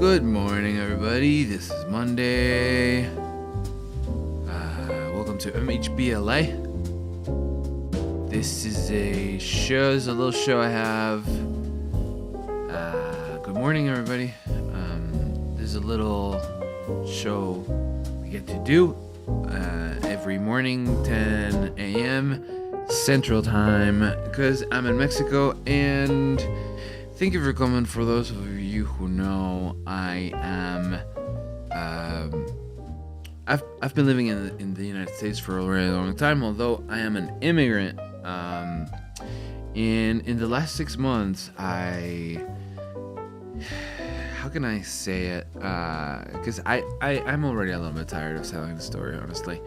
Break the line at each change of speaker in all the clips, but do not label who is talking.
Good morning, everybody. This is Monday. Welcome to MHBLA. This is a little show I have. Good morning, everybody. This is a little show we get to do every morning, 10 a.m. Central Time, because I'm in Mexico. And thank you for coming. For those of you who know, I am. I've been living in the United States for a very long time, although I am an immigrant. And in the last 6 months, how can I say it? Because I'm already a little bit tired of telling the story, honestly.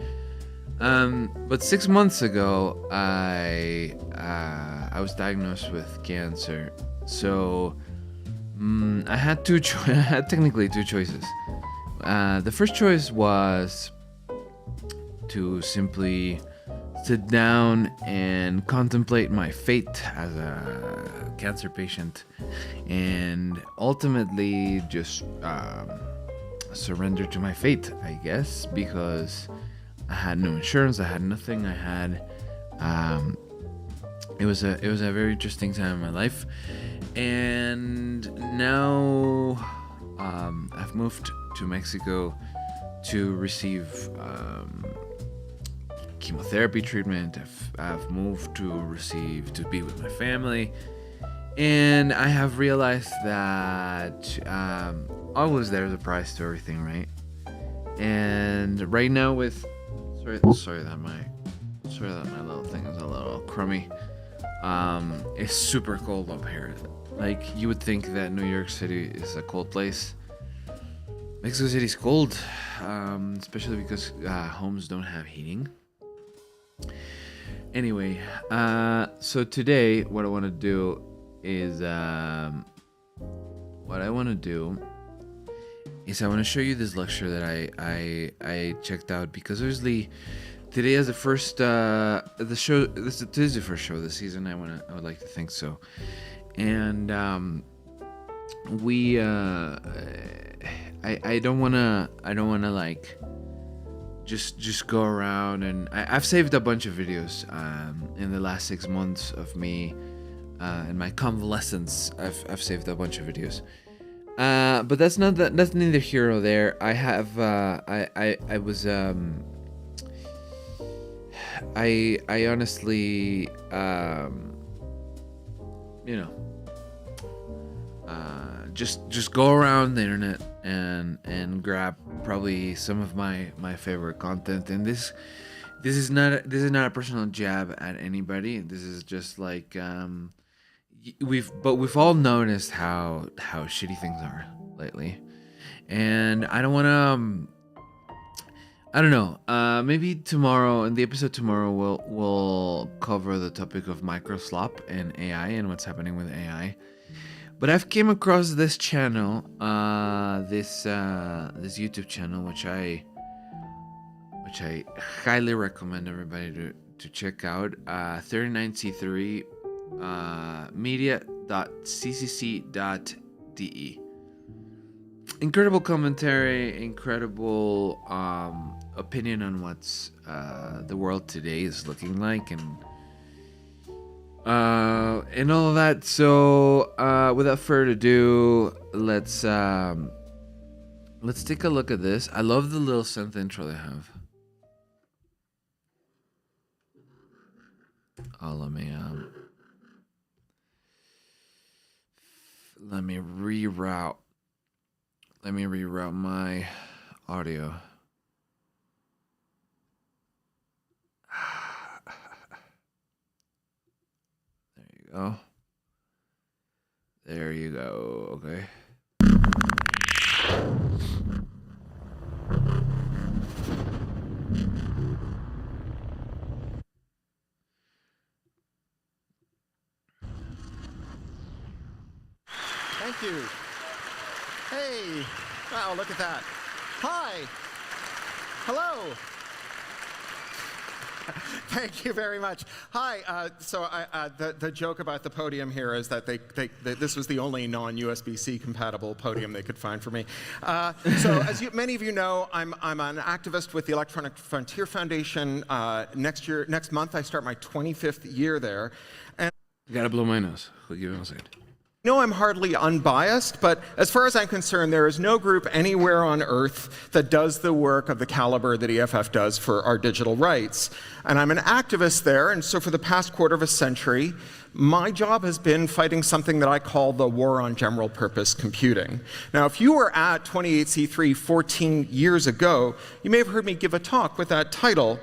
But 6 months ago, I was diagnosed with cancer. So I had technically two choices. The first choice was to simply sit down and contemplate my fate as a cancer patient, and ultimately just surrender to my fate, I guess, because I had no insurance, I had nothing, it was a very interesting time in my life. And now I've moved to Mexico to receive chemotherapy treatment. I've moved to be with my family, and I have realized that always there's a price to everything, right? And right now with sorry that my little thing is a little crummy. It's super cold up here. Like, you would think that New York City is a cold place. Mexico City's cold, especially because homes don't have heating. Anyway, so today what I want to do is I want to show you this lecture that I checked out, because obviously today is the first the show. This is the first show of the season. I would like to think so. And we I don't wanna like just go around, and I've saved a bunch of videos in the last 6 months of me in my convalescence. I've saved a bunch of videos. But that's neither here nor there. I have I honestly just go around the internet and grab probably some of my favorite content. And this is not a personal jab at anybody. This is just like we've all noticed how shitty things are lately, and I don't want to. I don't know. Maybe tomorrow, in the episode tomorrow, we'll cover the topic of microslop and AI and what's happening with AI. But I've came across this channel, this YouTube channel, which I highly recommend everybody to check out. 39c3 media.ccc.de. Incredible commentary, incredible opinion on what's the world today is looking like, and all of that. So without further ado, let's take a look at this. I love the little synth intro they have. Oh, let me reroute my audio. There you go. Okay.
Thank you. Hey. Wow, look at that. Hi. Hello. Thank you very much. Hi. The joke about the podium here is that this was the only non-USB-C compatible podium they could find for me. So as many of you know, I'm an activist with the Electronic Frontier Foundation. Next month, I start my 25th year there. And
You gotta blow my nose. Give me a second.
no, I'm hardly unbiased, but as far as I'm concerned, there is no group anywhere on Earth that does the work of the caliber that EFF does for our digital rights. And I'm an activist there, and so for the past quarter of a century, my job has been fighting something that I call the war on general purpose computing. Now, if you were at 28C3 14 years ago, you may have heard me give a talk with that title.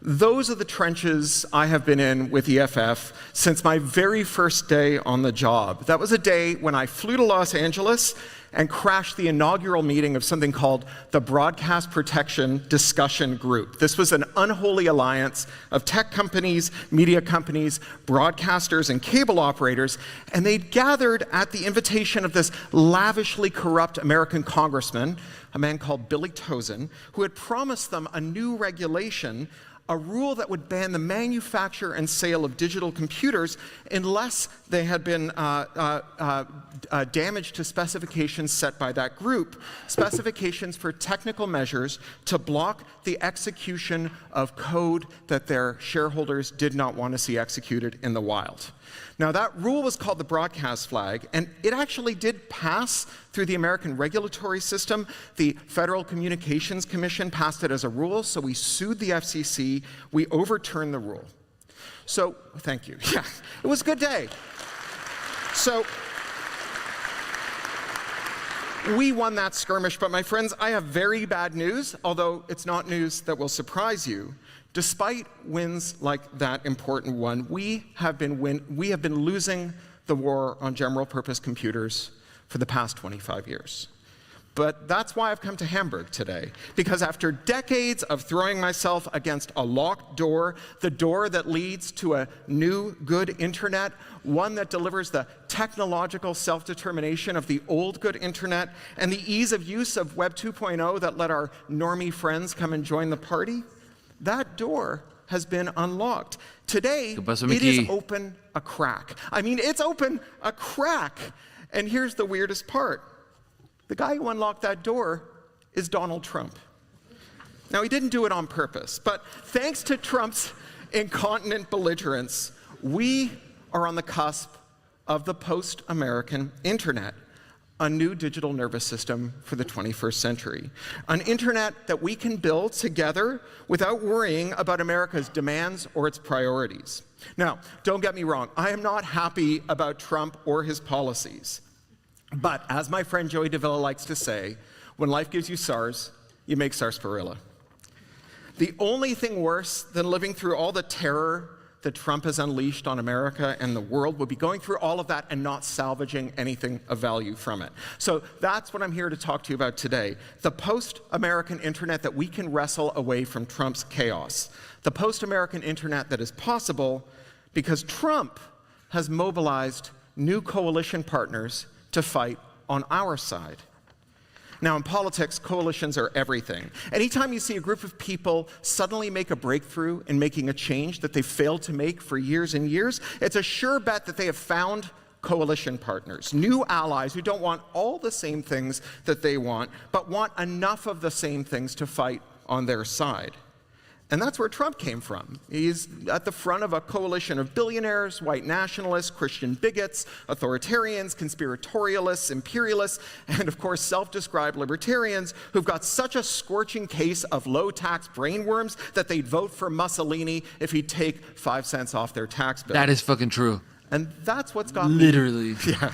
Those are the trenches I have been in with EFF since my very first day on the job. That was a day when I flew to Los Angeles and crashed the inaugural meeting of something called the Broadcast Protection Discussion Group. This was an unholy alliance of tech companies, media companies, broadcasters, and cable operators, and they'd gathered at the invitation of this lavishly corrupt American congressman, a man called Billy Tozin, who had promised them a new regulation, a rule that would ban the manufacture and sale of digital computers unless they had been damaged to specifications set by that group, specifications for technical measures to block the execution of code that their shareholders did not want to see executed in the wild. Now, that rule was called the broadcast flag, and it actually did pass through the American regulatory system. The Federal Communications Commission passed it as a rule, so we sued the FCC. We overturned the rule. So, thank you. Yeah, it was a good day. So, we won that skirmish, but my friends, I have very bad news, although it's not news that will surprise you. Despite wins like that important one, we have been losing the war on general purpose computers for the past 25 years. But that's why I've come to Hamburg today, because after decades of throwing myself against a locked door, the door that leads to a new, good internet, one that delivers the technological self-determination of the old, good internet, and the ease of use of Web 2.0 that let our normie friends come and join the party, that door has been unlocked. Today, it is open a crack. I mean, it's open a crack. And here's the weirdest part. The guy who unlocked that door is Donald Trump. Now, he didn't do it on purpose, but thanks to Trump's incontinent belligerence, we are on the cusp of the post-American internet, a new digital nervous system for the 21st century. An internet that we can build together without worrying about America's demands or its priorities. Now, don't get me wrong, I am not happy about Trump or his policies. But as my friend Joey Davila likes to say, when life gives you SARS, you make sarsaparilla. The only thing worse than living through all the terror that Trump has unleashed on America and the world would be going through all of that and not salvaging anything of value from it. So that's what I'm here to talk to you about today. The post-American internet that we can wrestle away from Trump's chaos. The post-American internet that is possible because Trump has mobilized new coalition partners to fight on our side. Now, in politics, coalitions are everything. Anytime you see a group of people suddenly make a breakthrough in making a change that they failed to make for years and years, it's a sure bet that they have found coalition partners, new allies who don't want all the same things that they want, but want enough of the same things to fight on their side. And that's where Trump came from. He's at the front of a coalition of billionaires, white nationalists, Christian bigots, authoritarians, conspiratorialists, imperialists, and of course self-described libertarians who've got such a scorching case of low-tax brainworms that they'd vote for Mussolini if he'd take 5 cents off their tax bill.
That is fucking true.
And that's what's got me.
Literally.
Yeah.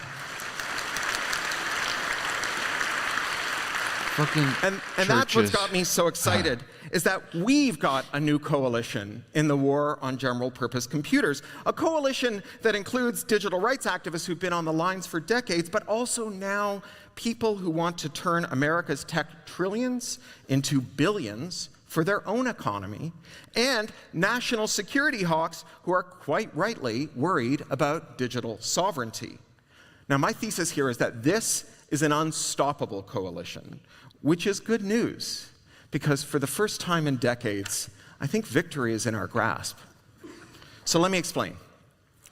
Fucking
and that's what's got me so excited, is that we've got a new coalition in the war on general purpose computers. A coalition that includes digital rights activists who've been on the lines for decades, but also now people who want to turn America's tech trillions into billions for their own economy, and national security hawks who are quite rightly worried about digital sovereignty. Now, my thesis here is that this is an unstoppable coalition, which is good news, because for the first time in decades, I think victory is in our grasp. So let me explain.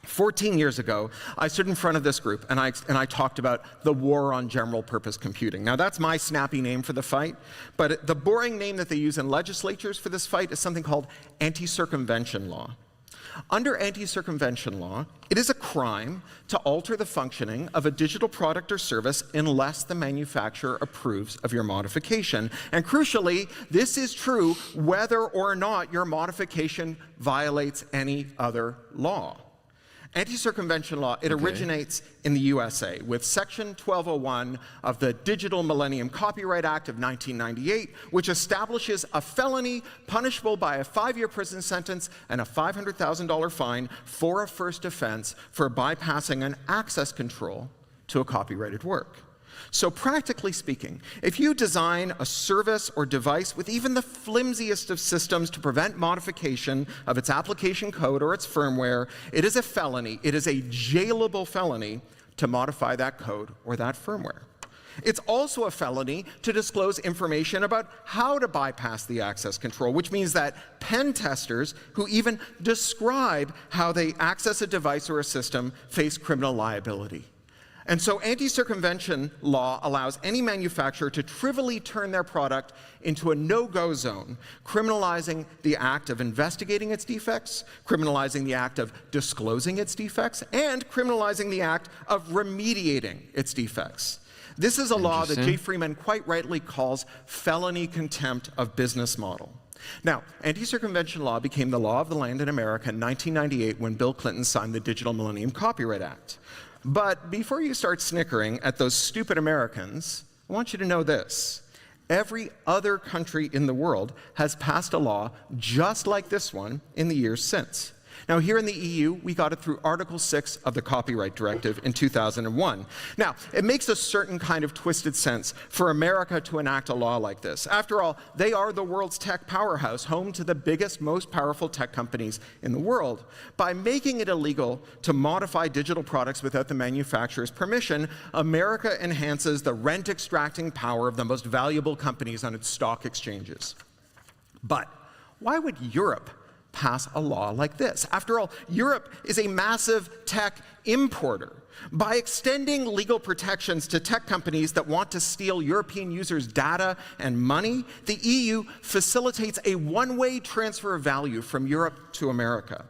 14 years ago, I stood in front of this group and I talked about the war on general purpose computing. Now that's my snappy name for the fight, but the boring name that they use in legislatures for this fight is something called anti-circumvention law. Under anti-circumvention law, it is a crime to alter the functioning of a digital product or service unless the manufacturer approves of your modification. And crucially, this is true whether or not your modification violates any other law. Anti-circumvention law, it originates in the USA with Section 1201 of the Digital Millennium Copyright Act of 1998, which establishes a felony punishable by a 5-year prison sentence and a $500,000 fine for a first offense for bypassing an access control to a copyrighted work. So practically speaking, if you design a service or device with even the flimsiest of systems to prevent modification of its application code or its firmware, it is a felony. It is a jailable felony to modify that code or that firmware. It's also a felony to disclose information about how to bypass the access control, which means that pen testers who even describe how they access a device or a system face criminal liability. And so anti-circumvention law allows any manufacturer to trivially turn their product into a no-go zone, criminalizing the act of investigating its defects, criminalizing the act of disclosing its defects, and criminalizing the act of remediating its defects. This is a law that Jay Freeman quite rightly calls felony contempt of business model. Now, anti-circumvention law became the law of the land in America in 1998 when Bill Clinton signed the Digital Millennium Copyright Act. But before you start snickering at those stupid Americans, I want you to know this. Every other country in the world has passed a law just like this one in the years since. Now, here in the EU, we got it through Article 6 of the Copyright Directive in 2001. Now, it makes a certain kind of twisted sense for America to enact a law like this. After all, they are the world's tech powerhouse, home to the biggest, most powerful tech companies in the world. By making it illegal to modify digital products without the manufacturer's permission, America enhances the rent-extracting power of the most valuable companies on its stock exchanges. But why would Europe pass a law like this? After all, Europe is a massive tech importer. By extending legal protections to tech companies that want to steal European users' data and money, the EU facilitates a one-way transfer of value from Europe to America.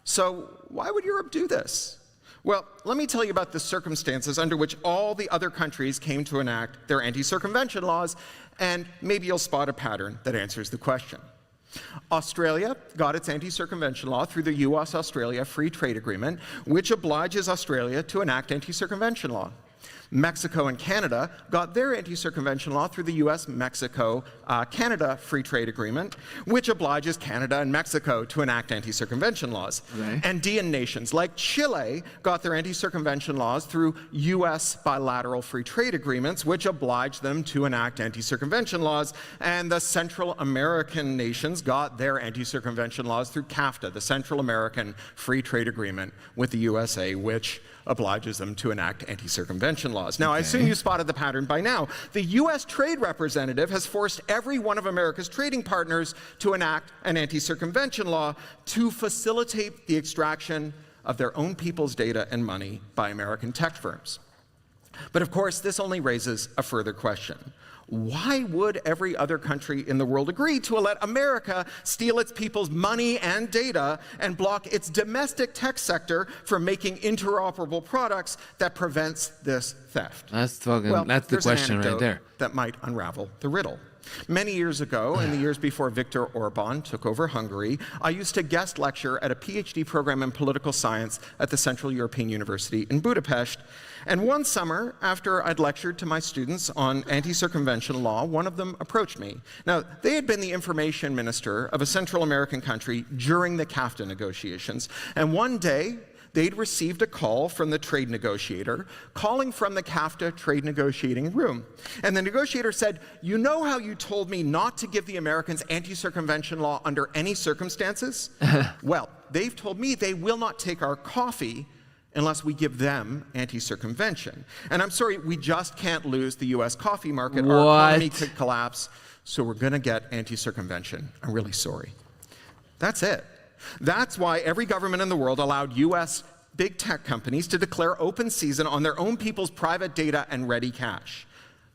So why would Europe do this? Well, let me tell you about the circumstances under which all the other countries came to enact their anti-circumvention laws, and maybe you'll spot a pattern that answers the question. Australia got its anti-circumvention law through the US-Australia Free Trade Agreement, which obliges Australia to enact anti-circumvention law. Mexico and Canada got their anti-circumvention law through the US-Mexico-Canada Free Trade Agreement, which obliges Canada and Mexico to enact anti-circumvention laws. Right. Andean nations like Chile got their anti-circumvention laws through US bilateral free trade agreements, which oblige them to enact anti-circumvention laws. And the Central American nations got their anti-circumvention laws through CAFTA, the Central American Free Trade Agreement with the USA, which obliges them to enact anti-circumvention laws. Now, I assume you spotted the pattern by now. The US Trade Representative has forced every one of America's trading partners to enact an anti-circumvention law to facilitate the extraction of their own people's data and money by American tech firms. But of course, this only raises a further question. Why would every other country in the world agree to let America steal its people's money and data and block its domestic tech sector from making interoperable products that prevents this theft?
That's the question right there.
That might unravel the riddle. Many years ago, in the years before Viktor Orban took over Hungary, I used to guest lecture at a PhD program in political science at the Central European University in Budapest. And one summer, after I'd lectured to my students on anti-circumvention law, one of them approached me. Now, they had been the information minister of a Central American country during the CAFTA negotiations. And one day, they'd received a call from the trade negotiator, calling from the CAFTA trade negotiating room. And the negotiator said, "You know how you told me not to give the Americans anti-circumvention law under any circumstances? Well, they've told me they will not take our coffee unless we give them anti-circumvention. And I'm sorry, we just can't lose the US coffee market. Our economy could collapse, so we're going to get anti-circumvention. I'm really sorry." That's it. That's why every government in the world allowed US big tech companies to declare open season on their own people's private data and ready cash.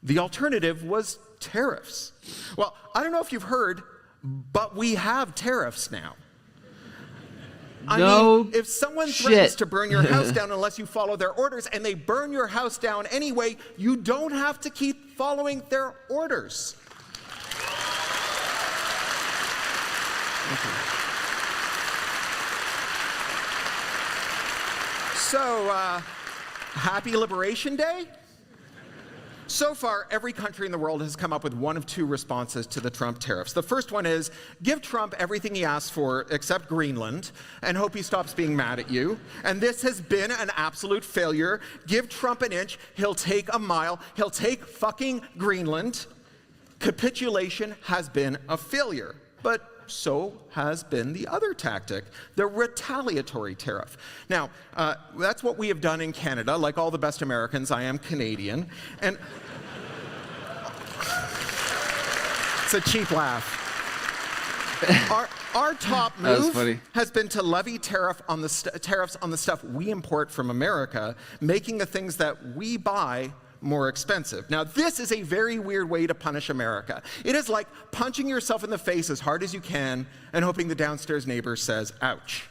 The alternative was tariffs. Well, I don't know if you've heard, but we have tariffs now. I mean, if someone threatens to burn your house down unless you follow their orders, and they burn your house down anyway, you don't have to keep following their orders. Okay. So, happy Liberation Day? So far, every country in the world has come up with one of two responses to the Trump tariffs. The first one is, give Trump everything he asks for except Greenland and hope he stops being mad at you. And this has been an absolute failure. Give Trump an inch, he'll take a mile, he'll take fucking Greenland. Capitulation has been a failure. But so has been the other tactic, the retaliatory tariff. Now, that's what we have done in Canada. Like all the best Americans, I am Canadian. And it's a cheap laugh. Our top move has been to levy tariffs on the stuff we import from America, making the things that we buy more expensive. Now, this is a very weird way to punish America. It is like punching yourself in the face as hard as you can and hoping the downstairs neighbor says, ouch.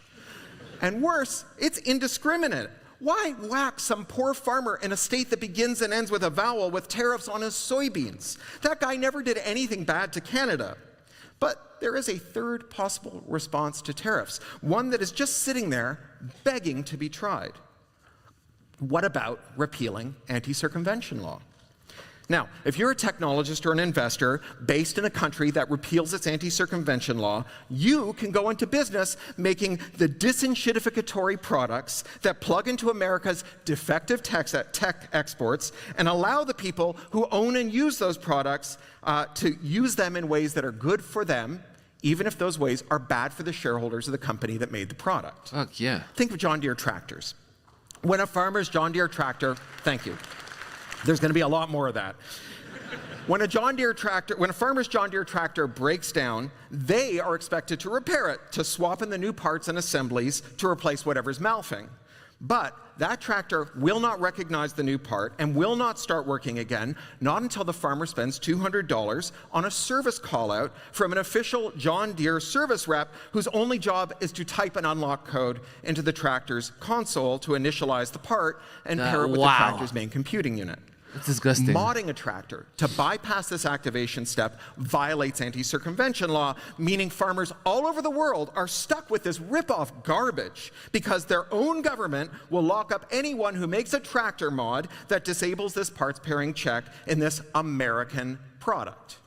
And worse, it's indiscriminate. Why whack some poor farmer in a state that begins and ends with a vowel with tariffs on his soybeans? That guy never did anything bad to Canada. But there is a third possible response to tariffs, one that is just sitting there begging to be tried. What about repealing anti-circumvention law? Now, if you're a technologist or an investor based in a country that repeals its anti-circumvention law, you can go into business making the disenshittificatory products that plug into America's defective tech exports and allow the people who own and use those products to use them in ways that are good for them, even if those ways are bad for the shareholders of the company that made the product.
Fuck yeah.
Think of John Deere tractors. When a farmer's John Deere tractor, thank you. There's going to be a lot more of that. When a farmer's John Deere tractor breaks down, they are expected to repair it, to swap in the new parts and assemblies to replace whatever's malfing. But that tractor will not recognize the new part and will not start working again, not until the farmer spends $200 on a service call-out from an official John Deere service rep whose only job is to type an unlock code into the tractor's console to initialize the part and pair it with the tractor's main computing unit.
That's disgusting.
Modding a tractor to bypass this activation step violates anti-circumvention law, meaning farmers all over the world are stuck with this rip-off garbage because their own government will lock up anyone who makes a tractor mod that disables this parts pairing check in this American product.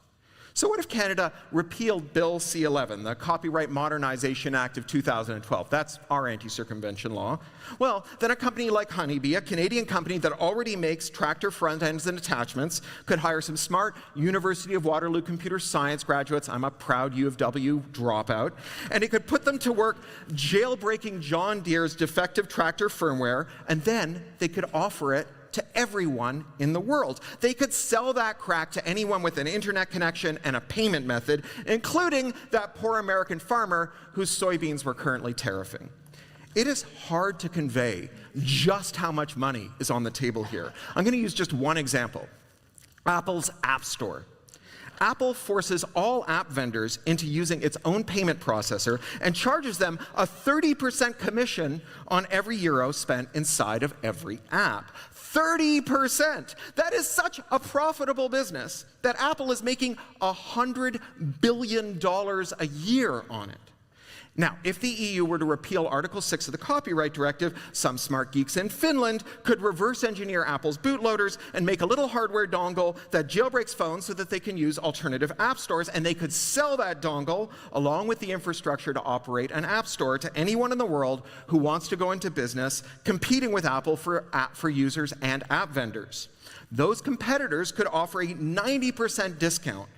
So what if Canada repealed Bill C-11, the Copyright Modernization Act of 2012? That's our anti-circumvention law. Well, then a company like Honeybee, a Canadian company that already makes tractor front ends and attachments, could hire some smart University of Waterloo computer science graduates, I'm a proud U of W dropout, and it could put them to work jailbreaking John Deere's defective tractor firmware, and then they could offer it to everyone in the world. They could sell that crack to anyone with an internet connection and a payment method, including that poor American farmer whose soybeans were currently tariffing. It is hard to convey just how much money is on the table here. I'm going to use just one example. Apple's App Store. Apple forces all app vendors into using its own payment processor and charges them a 30% commission on every euro spent inside of every app. 30%! That is such a profitable business that Apple is making $100 billion a year on it. Now, if the EU were to repeal Article 6 of the Copyright Directive, some smart geeks in Finland could reverse engineer Apple's bootloaders and make a little hardware dongle that jailbreaks phones so that they can use alternative app stores, and they could sell that dongle along with the infrastructure to operate an app store to anyone in the world who wants to go into business competing with Apple for users and app vendors. Those competitors could offer a 90% discount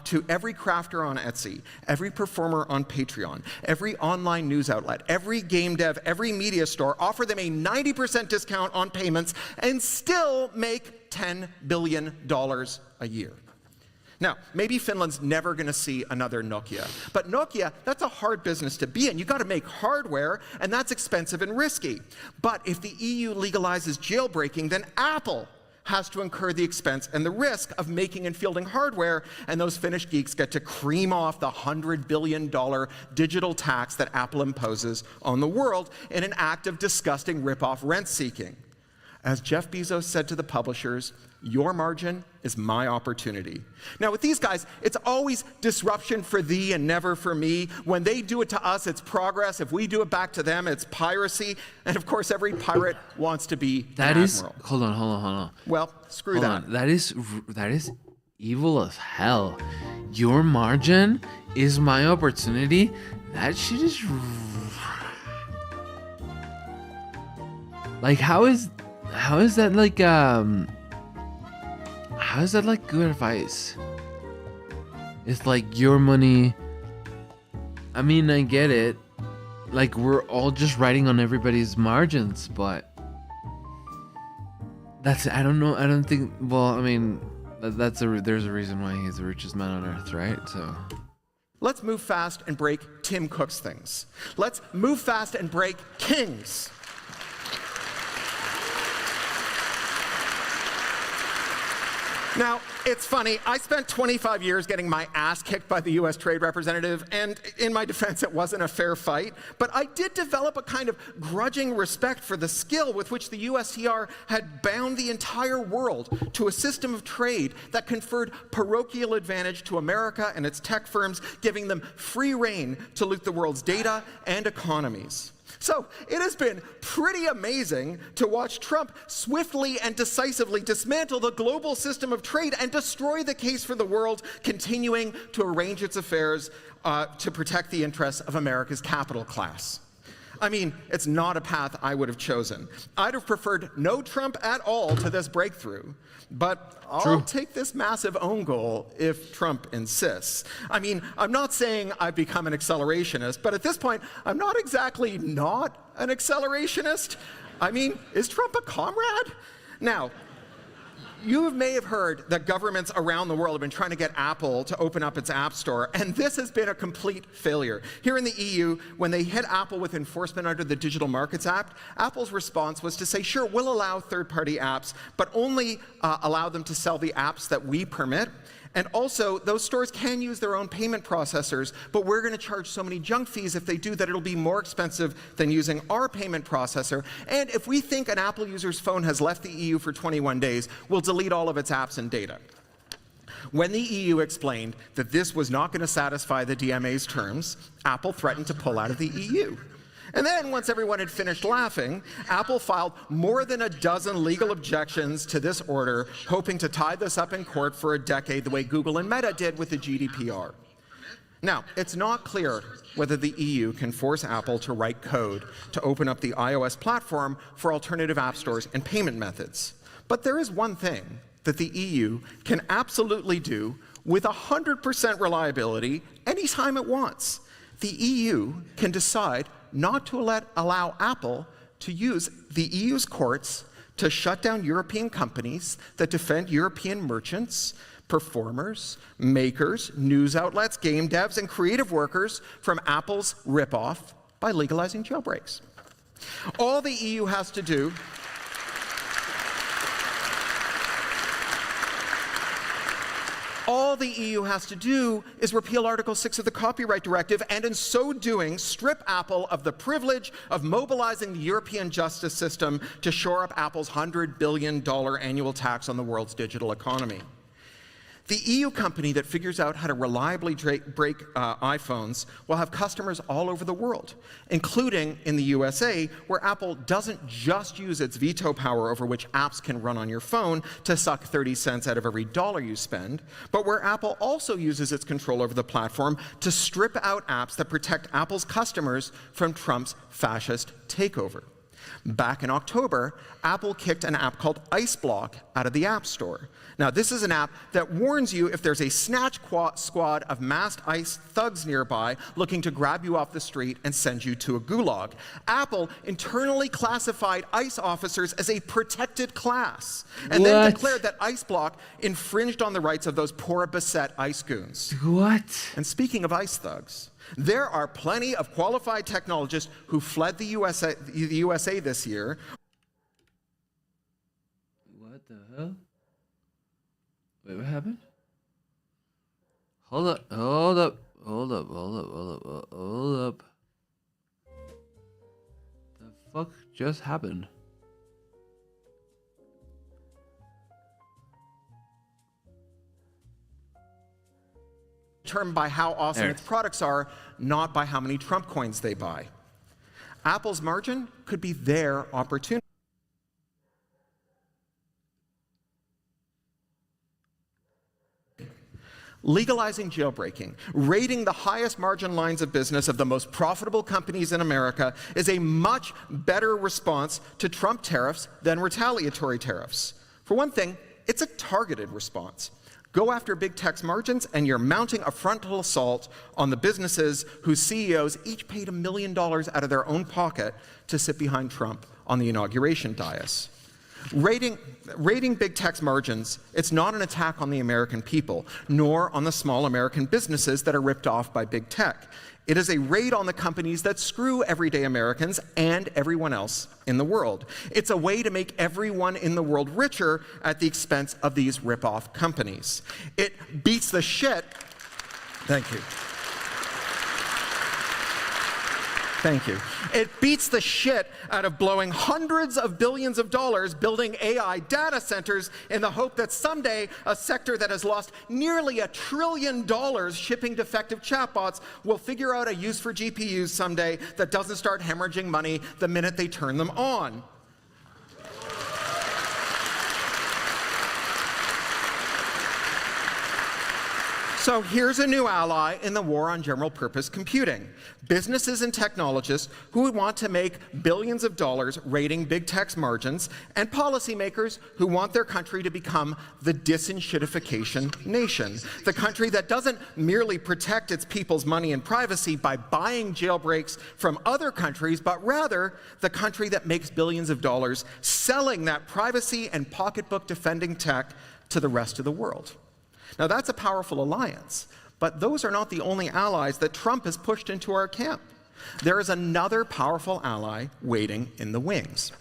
to every crafter on Etsy, every performer on Patreon, every online news outlet, every game dev, every media store, offer them a 90% discount on payments and still make $10 billion a year. Now, maybe Finland's never going to see another Nokia, but Nokia, that's a hard business to be in. You've got to make hardware, and that's expensive and risky. But if the EU legalizes jailbreaking, then Apple has to incur the expense and the risk of making and fielding hardware, and those Finnish geeks get to cream off the $100 billion digital tax that Apple imposes on the world in an act of disgusting rip-off rent-seeking. As Jeff Bezos said to the publishers, your margin is my opportunity. Now, with these guys, it's always disruption for thee and never for me. When they do it to us, it's progress. If we do it back to them, it's piracy. And of course, every pirate wants to be an admiral.
Hold on.
Well, screw that.
That is evil as hell. Your margin is my opportunity. That shit is like, how is that like how is that like good advice? It's like your money. I mean, I get it. Like, we're all just riding on everybody's margins, but I don't know. I don't think. Well, I mean, there's a reason why he's the richest man on earth, right? So
let's move fast and break Tim Cook's things. Let's move fast and break kings. Now, it's funny, I spent 25 years getting my ass kicked by the US Trade Representative, and in my defense, it wasn't a fair fight, but I did develop a kind of grudging respect for the skill with which the USTR had bound the entire world to a system of trade that conferred parochial advantage to America and its tech firms, giving them free rein to loot the world's data and economies. So it has been pretty amazing to watch Trump swiftly and decisively dismantle the global system of trade and destroy the case for the world, continuing to arrange its affairs to protect the interests of America's capital class. I mean, it's not a path I would have chosen. I'd have preferred no Trump at all to this breakthrough, but I'll take this massive own goal if Trump insists. I mean, I'm not saying I've become an accelerationist, but at this point, I'm not exactly not an accelerationist. I mean, is Trump a comrade? Now, you may have heard that governments around the world have been trying to get Apple to open up its App Store, and this has been a complete failure. Here in the EU, when they hit Apple with enforcement under the Digital Markets Act, Apple's response was to say, sure, we'll allow third-party apps, but only allow them to sell the apps that we permit. And also, those stores can use their own payment processors, but we're going to charge so many junk fees if they do that it'll be more expensive than using our payment processor. And if we think an Apple user's phone has left the EU for 21 days, we'll delete all of its apps and data. When the EU explained that this was not going to satisfy the DMA's terms, Apple threatened to pull out of the EU. And then, once everyone had finished laughing, Apple filed more than a dozen legal objections to this order, hoping to tie this up in court for a decade the way Google and Meta did with the GDPR. Now, it's not clear whether the EU can force Apple to write code to open up the iOS platform for alternative app stores and payment methods. But there is one thing that the EU can absolutely do with 100% reliability anytime it wants. The EU can decide not to allow Apple to use the EU's courts to shut down European companies that defend European merchants, performers, makers, news outlets, game devs, and creative workers from Apple's ripoff by legalizing jailbreaks. All the EU has to do All the EU has to do is repeal Article 6 of the Copyright Directive, and in so doing, strip Apple of the privilege of mobilizing the European justice system to shore up Apple's $100 billion annual tax on the world's digital economy. The EU company that figures out how to reliably break iPhones will have customers all over the world, including in the USA, where Apple doesn't just use its veto power over which apps can run on your phone to suck 30 cents out of every dollar you spend, but where Apple also uses its control over the platform to strip out apps that protect Apple's customers from Trump's fascist takeover. Back in October, Apple kicked an app called IceBlock out of the App Store. Now, this is an app that warns you if there's a snatch squad of masked ICE thugs nearby looking to grab you off the street and send you to a gulag. Apple internally classified ICE officers as a protected class and then declared that IceBlock infringed on the rights of those poor, beset ICE goons.
What?
And speaking of ICE thugs, there are plenty of qualified technologists who fled the USA this year.
What the hell? Wait, what happened? Hold up. The fuck just happened?
Determined by how awesome its products are, not by how many Trump coins they buy. Apple's margin could be their opportunity. Legalizing jailbreaking, raiding the highest margin lines of business of the most profitable companies in America is a much better response to Trump tariffs than retaliatory tariffs. For one thing, it's a targeted response. Go after big tech's margins, and you're mounting a frontal assault on the businesses whose CEOs each paid $1 million out of their own pocket to sit behind Trump on the inauguration dais. Raiding big tech's margins, it's not an attack on the American people, nor on the small American businesses that are ripped off by big tech. It is a raid on the companies that screw everyday Americans and everyone else in the world. It's a way to make everyone in the world richer at the expense of these rip-off companies. It beats the shit. Thank you. Thank you. It beats the shit out of blowing hundreds of billions of dollars building AI data centers in the hope that someday a sector that has lost nearly $1 trillion shipping defective chatbots will figure out a use for GPUs someday that doesn't start hemorrhaging money the minute they turn them on. So here's a new ally in the war on general purpose computing. Businesses and technologists who want to make billions of dollars raiding big tech's margins, and policymakers who want their country to become the disenshittification nation. The country that doesn't merely protect its people's money and privacy by buying jailbreaks from other countries, but rather the country that makes billions of dollars selling that privacy and pocketbook defending tech to the rest of the world. Now, that's a powerful alliance, but those are not the only allies that Trump has pushed into our camp. There is another powerful ally waiting in the wings.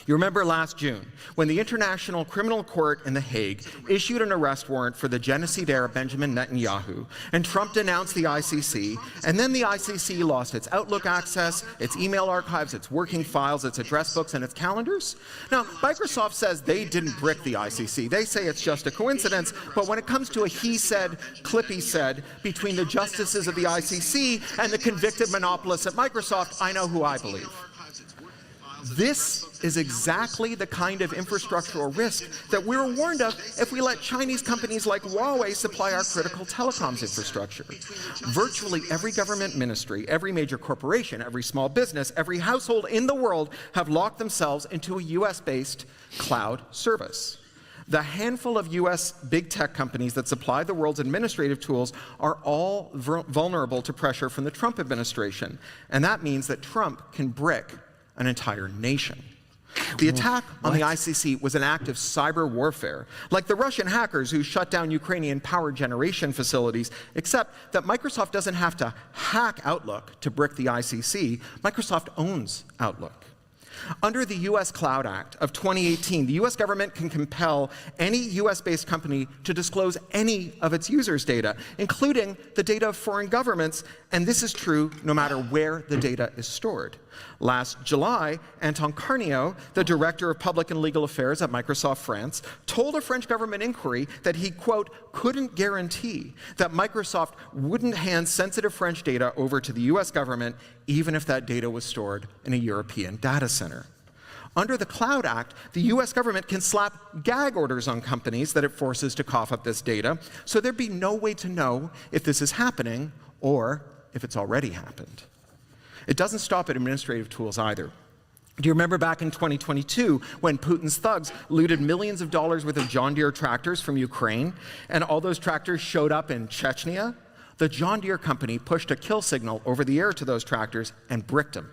You remember last June, when the International Criminal Court in The Hague issued an arrest warrant for the genocidaire Benjamin Netanyahu, and Trump denounced the ICC, and then the ICC lost its Outlook access, its email archives, its working files, its address books, and its calendars? Now, Microsoft says they didn't brick the ICC. They say it's just a coincidence, but when it comes to a he said, Clippy said between the justices of the ICC and the convicted monopolists at Microsoft, I know who I believe. This is exactly the kind of infrastructural risk that we were warned of if we let Chinese companies like Huawei supply our critical telecoms infrastructure. Virtually every government ministry, every major corporation, every small business, every household in the world have locked themselves into a US-based cloud service. The handful of US big tech companies that supply the world's administrative tools are all vulnerable to pressure from the Trump administration, and that means that Trump can brick an entire nation. The attack on the ICC was an act of cyber warfare, like the Russian hackers who shut down Ukrainian power generation facilities, except that Microsoft doesn't have to hack Outlook to brick the ICC. Microsoft owns Outlook. Under the U.S. Cloud Act of 2018, the U.S. government can compel any U.S.-based company to disclose any of its users' data, including the data of foreign governments, and this is true no matter where the data is stored. Last July, Anton Carnio, the director of public and legal affairs at Microsoft France, told a French government inquiry that he, quote, couldn't guarantee that Microsoft wouldn't hand sensitive French data over to the US government, even if that data was stored in a European data center. Under the Cloud Act, the US government can slap gag orders on companies that it forces to cough up this data, so there'd be no way to know if this is happening or if it's already happened. It doesn't stop at administrative tools either. Do you remember back in 2022 when Putin's thugs looted millions of dollars worth of John Deere tractors from Ukraine, and all those tractors showed up in Chechnya? The John Deere company pushed a kill signal over the air to those tractors and bricked them.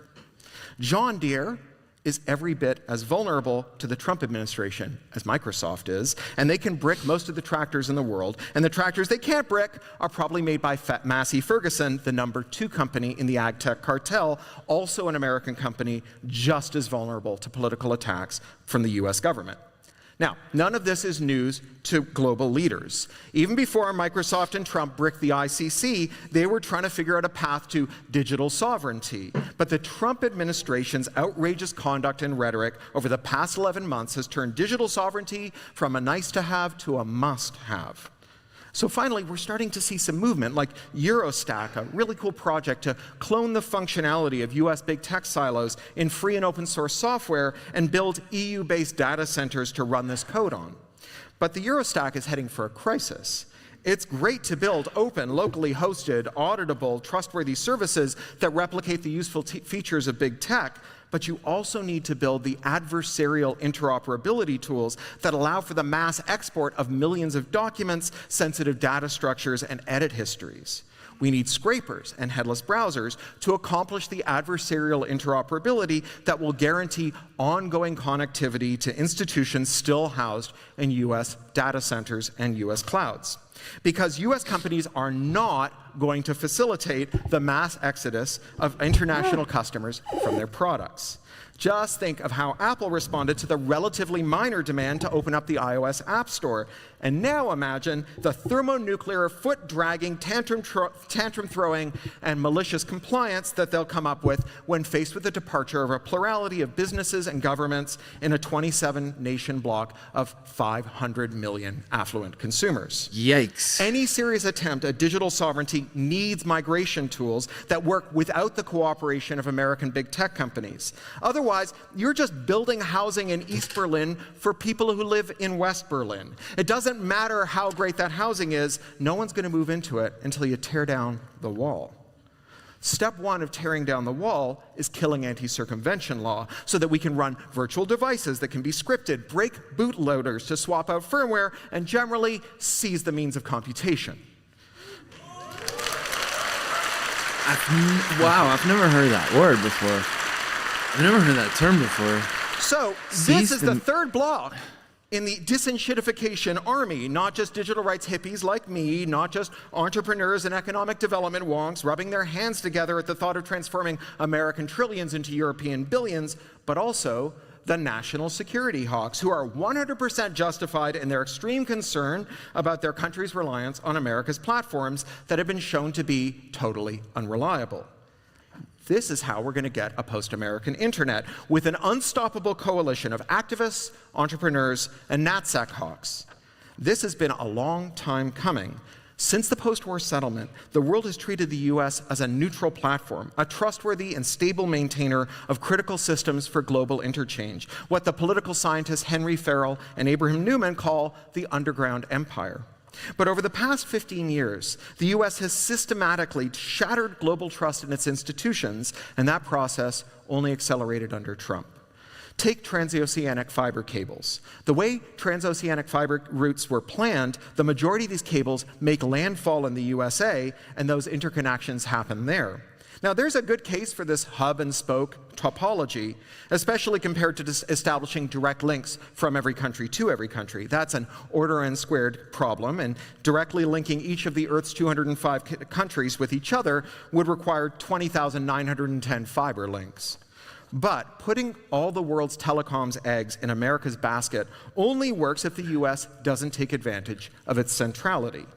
John Deere is every bit as vulnerable to the Trump administration as Microsoft is, and they can brick most of the tractors in the world, and the tractors they can't brick are probably made by Massey Ferguson, the #2 company in the ag tech cartel, also an American company just as vulnerable to political attacks from the US government. Now, none of this is news to global leaders. Even before Microsoft and Trump bricked the ICC, they were trying to figure out a path to digital sovereignty. But the Trump administration's outrageous conduct and rhetoric over the past 11 months has turned digital sovereignty from a nice-to-have to a must-have. So finally, we're starting to see some movement, like Eurostack, a really cool project to clone the functionality of US big tech silos in free and open source software and build EU-based data centers to run this code on. But the Eurostack is heading for a crisis. It's great to build open, locally hosted, auditable, trustworthy services that replicate the useful features of big tech, but you also need to build the adversarial interoperability tools that allow for the mass export of millions of documents, sensitive data structures, and edit histories. We need scrapers and headless browsers to accomplish the adversarial interoperability that will guarantee ongoing connectivity to institutions still housed in US data centers and US clouds. Because US companies are not going to facilitate the mass exodus of international customers from their products. Just think of how Apple responded to the relatively minor demand to open up the iOS App Store. And now imagine the thermonuclear, foot-dragging, tantrum-throwing, and malicious compliance that they'll come up with when faced with the departure of a plurality of businesses and governments in a 27-nation bloc of 500 million affluent consumers.
Yikes.
Any serious attempt at digital sovereignty needs migration tools that work without the cooperation of American big tech companies. Otherwise, you're just building housing in East Berlin for people who live in West Berlin. It doesn't matter how great that housing is, no one's going to move into it until you tear down the wall. Step one of tearing down the wall is killing anti-circumvention law so that we can run virtual devices that can be scripted, break bootloaders to swap out firmware, and generally seize the means of computation.
Wow, I've never heard that word before. I've never heard that term before.
So this is the third block in the disenshittification army, not just digital rights hippies like me, not just entrepreneurs and economic development wonks rubbing their hands together at the thought of transforming American trillions into European billions, but also the national security hawks, who are 100% justified in their extreme concern about their country's reliance on America's platforms that have been shown to be totally unreliable. This is how we're going to get a post-American internet, with an unstoppable coalition of activists, entrepreneurs, and NatSec hawks. This has been a long time coming. Since the post-war settlement, the world has treated the US as a neutral platform, a trustworthy and stable maintainer of critical systems for global interchange, what the political scientists Henry Farrell and Abraham Newman call the underground empire. But over the past 15 years, the US has systematically shattered global trust in its institutions, and that process only accelerated under Trump. Take transoceanic fiber cables. The way transoceanic fiber routes were planned, the majority of these cables make landfall in the USA, and those interconnections happen there. Now, there's a good case for this hub and spoke topology, especially compared to establishing direct links from every country to every country. That's an order n squared problem, and directly linking each of the Earth's 205 countries with each other would require 20,910 fiber links. But putting all the world's telecoms eggs in America's basket only works if the US doesn't take advantage of its centrality.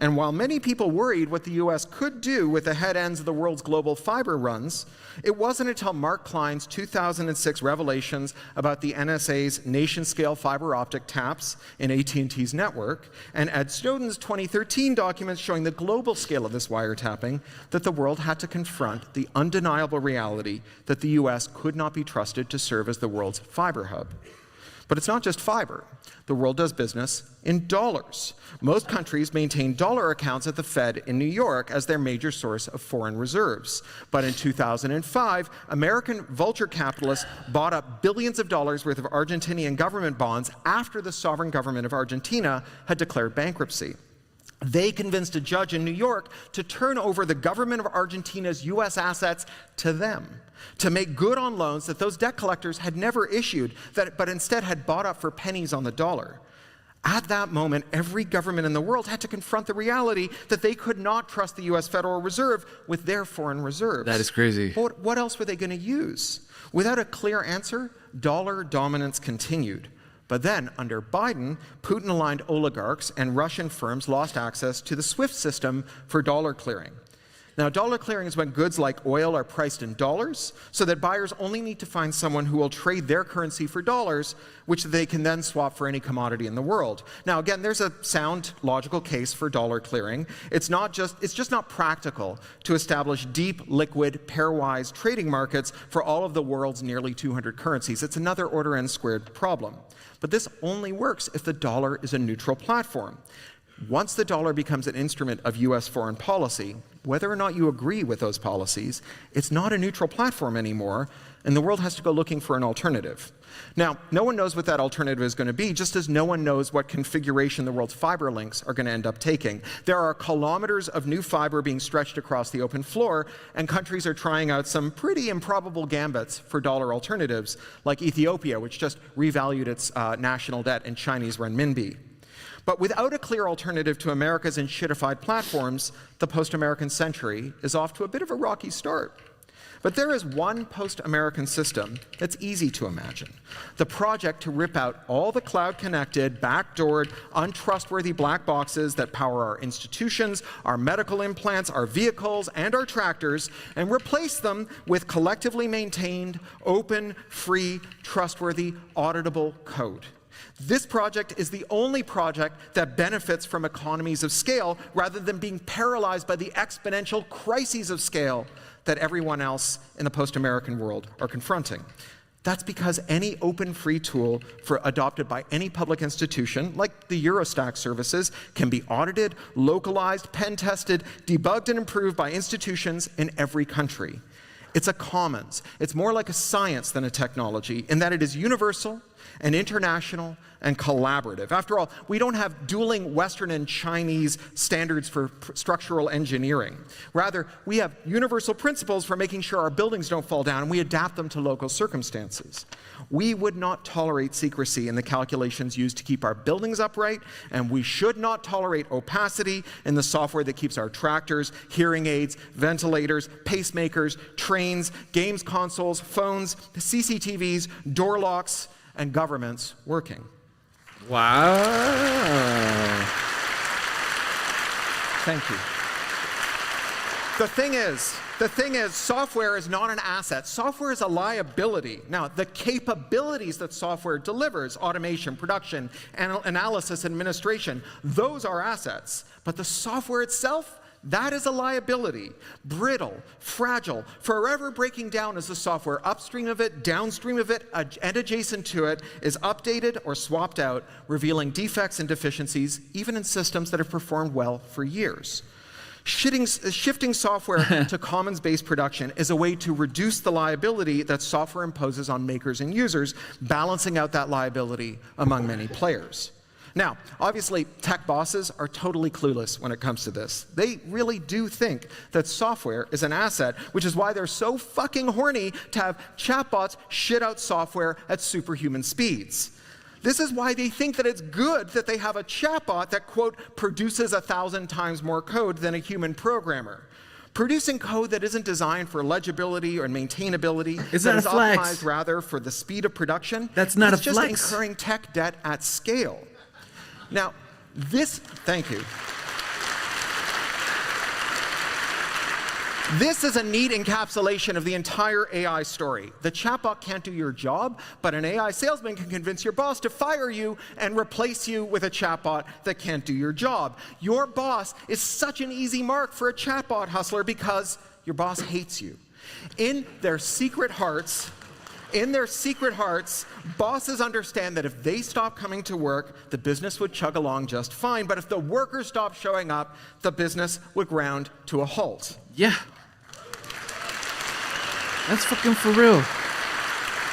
And while many people worried what the US could do with the head ends of the world's global fiber runs, it wasn't until Mark Klein's 2006 revelations about the NSA's nation-scale fiber optic taps in AT&T's network, and Ed Snowden's 2013 documents showing the global scale of this wiretapping, that the world had to confront the undeniable reality that the US could not be trusted to serve as the world's fiber hub. But it's not just fiber. The world does business in dollars. Most countries maintain dollar accounts at the Fed in New York as their major source of foreign reserves. But in 2005, American vulture capitalists bought up billions of dollars worth of Argentinian government bonds after the sovereign government of Argentina had declared bankruptcy. They convinced a judge in New York to turn over the government of Argentina's U.S. assets to them, to make good on loans that those debt collectors had never issued, but instead had bought up for pennies on the dollar. At that moment, every government in the world had to confront the reality that they could not trust the U.S. Federal Reserve with their foreign reserves.
That is crazy.
What else were they going to use? Without a clear answer, dollar dominance continued. But then, under Biden, Putin-aligned oligarchs and Russian firms lost access to the SWIFT system for dollar clearing. Now, dollar clearing is when goods like oil are priced in dollars, so that buyers only need to find someone who will trade their currency for dollars, which they can then swap for any commodity in the world. Now, again, there's a sound, logical case for dollar clearing. It's just not practical to establish deep, liquid, pairwise trading markets for all of the world's nearly 200 currencies. It's another order n squared problem. But this only works if the dollar is a neutral platform. Once the dollar becomes an instrument of U.S. foreign policy, whether or not you agree with those policies, it's not a neutral platform anymore, and the world has to go looking for an alternative. Now, no one knows what that alternative is going to be, just as no one knows what configuration the world's fiber links are going to end up taking. There are kilometers of new fiber being stretched across the open floor, and countries are trying out some pretty improbable gambits for dollar alternatives, like Ethiopia, which just revalued its national debt in Chinese renminbi. But without a clear alternative to America's enshittified platforms, the post-American century is off to a bit of a rocky start. But there is one post-American system that's easy to imagine. The project to rip out all the cloud-connected, backdoored, untrustworthy black boxes that power our institutions, our medical implants, our vehicles, and our tractors, and replace them with collectively maintained, open, free, trustworthy, auditable code. This project is the only project that benefits from economies of scale rather than being paralyzed by the exponential crises of scale that everyone else in the post-American world are confronting. That's because any open free tool adopted by any public institution, like the Eurostack services, can be audited, localized, pen-tested, debugged, and improved by institutions in every country. It's a commons. It's more like a science than a technology in that it is universal and international and collaborative. After all, we don't have dueling Western and Chinese standards for structural engineering. Rather, we have universal principles for making sure our buildings don't fall down, and we adapt them to local circumstances. We would not tolerate secrecy in the calculations used to keep our buildings upright, and we should not tolerate opacity in the software that keeps our tractors, hearing aids, ventilators, pacemakers, trains, games consoles, phones, CCTVs, door locks, and governments working.
Wow.
Thank you. The thing is, software is not an asset. Software is a liability. Now, the capabilities that software delivers, automation, production, analysis, administration, those are assets. But the software itself, that is a liability, brittle, fragile, forever breaking down as the software upstream of it, downstream of it, and adjacent to it is updated or swapped out, revealing defects and deficiencies, even in systems that have performed well for years. Shifting software to commons-based production is a way to reduce the liability that software imposes on makers and users, balancing out that liability among many players. Now, obviously, tech bosses are totally clueless when it comes to this. They really do think that software is an asset, which is why they're so fucking horny to have chatbots shit out software at superhuman speeds. This is why they think that it's good that they have a chatbot that, quote, produces 1,000 times more code than a human programmer. Producing code that isn't designed for legibility or maintainability,
Is that
is
a flex?
optimized rather for the speed of production,
That's not a
just
flex.
incurring tech debt at scale. Now, thank you. This is a neat encapsulation of the entire AI story. The chatbot can't do your job, but an AI salesman can convince your boss to fire you and replace you with a chatbot that can't do your job. Your boss is such an easy mark for a chatbot hustler because your boss hates you. In their secret hearts, In their secret hearts, bosses understand that if they stop coming to work, the business would chug along just fine. But if the workers stopped showing up, the business would ground to a halt.
Yeah. That's fucking for real.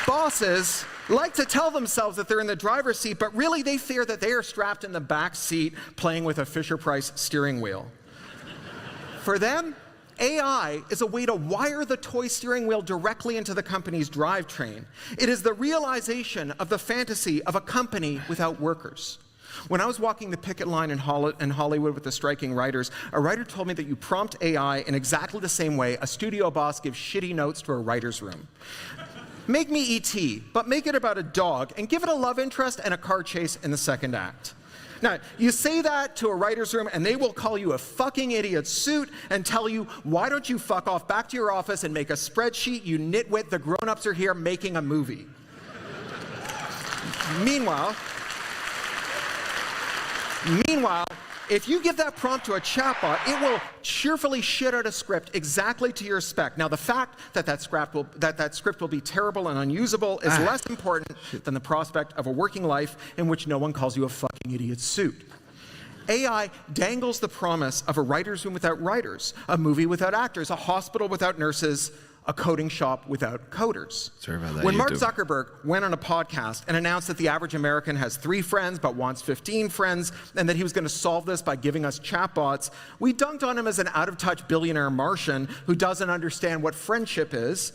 Bosses like to tell themselves that they're in the driver's seat, but really they fear that they are strapped in the back seat playing with a Fisher-Price steering wheel. For them, AI is a way to wire the toy steering wheel directly into the company's drivetrain. It is the realization of the fantasy of a company without workers. When I was walking the picket line in Hollywood with the striking writers, a writer told me that you prompt AI in exactly the same way a studio boss gives shitty notes to a writer's room. Make me E.T., but make it about a dog, and give it a love interest and a car chase in the second act. Now, you say that to a writer's room, and they will call you a fucking idiot suit and tell you, why don't you fuck off back to your office and make a spreadsheet, you nitwit, the grown-ups are here making a movie. Meanwhile, if you give that prompt to a chatbot, it will cheerfully shit out a script exactly to your spec. Now, the fact that that script will be terrible and unusable is less important than the prospect of a working life in which no one calls you a fucking idiot suit. AI dangles the promise of a writer's room without writers, a movie without actors, a hospital without nurses, a coding shop without coders.
Sorry about that,
when Mark
YouTube.
Zuckerberg went on a podcast and announced that the average American has 3 friends but wants 15 friends, and that he was going to solve this by giving us chatbots, we dunked on him as an out-of-touch billionaire Martian who doesn't understand what friendship is.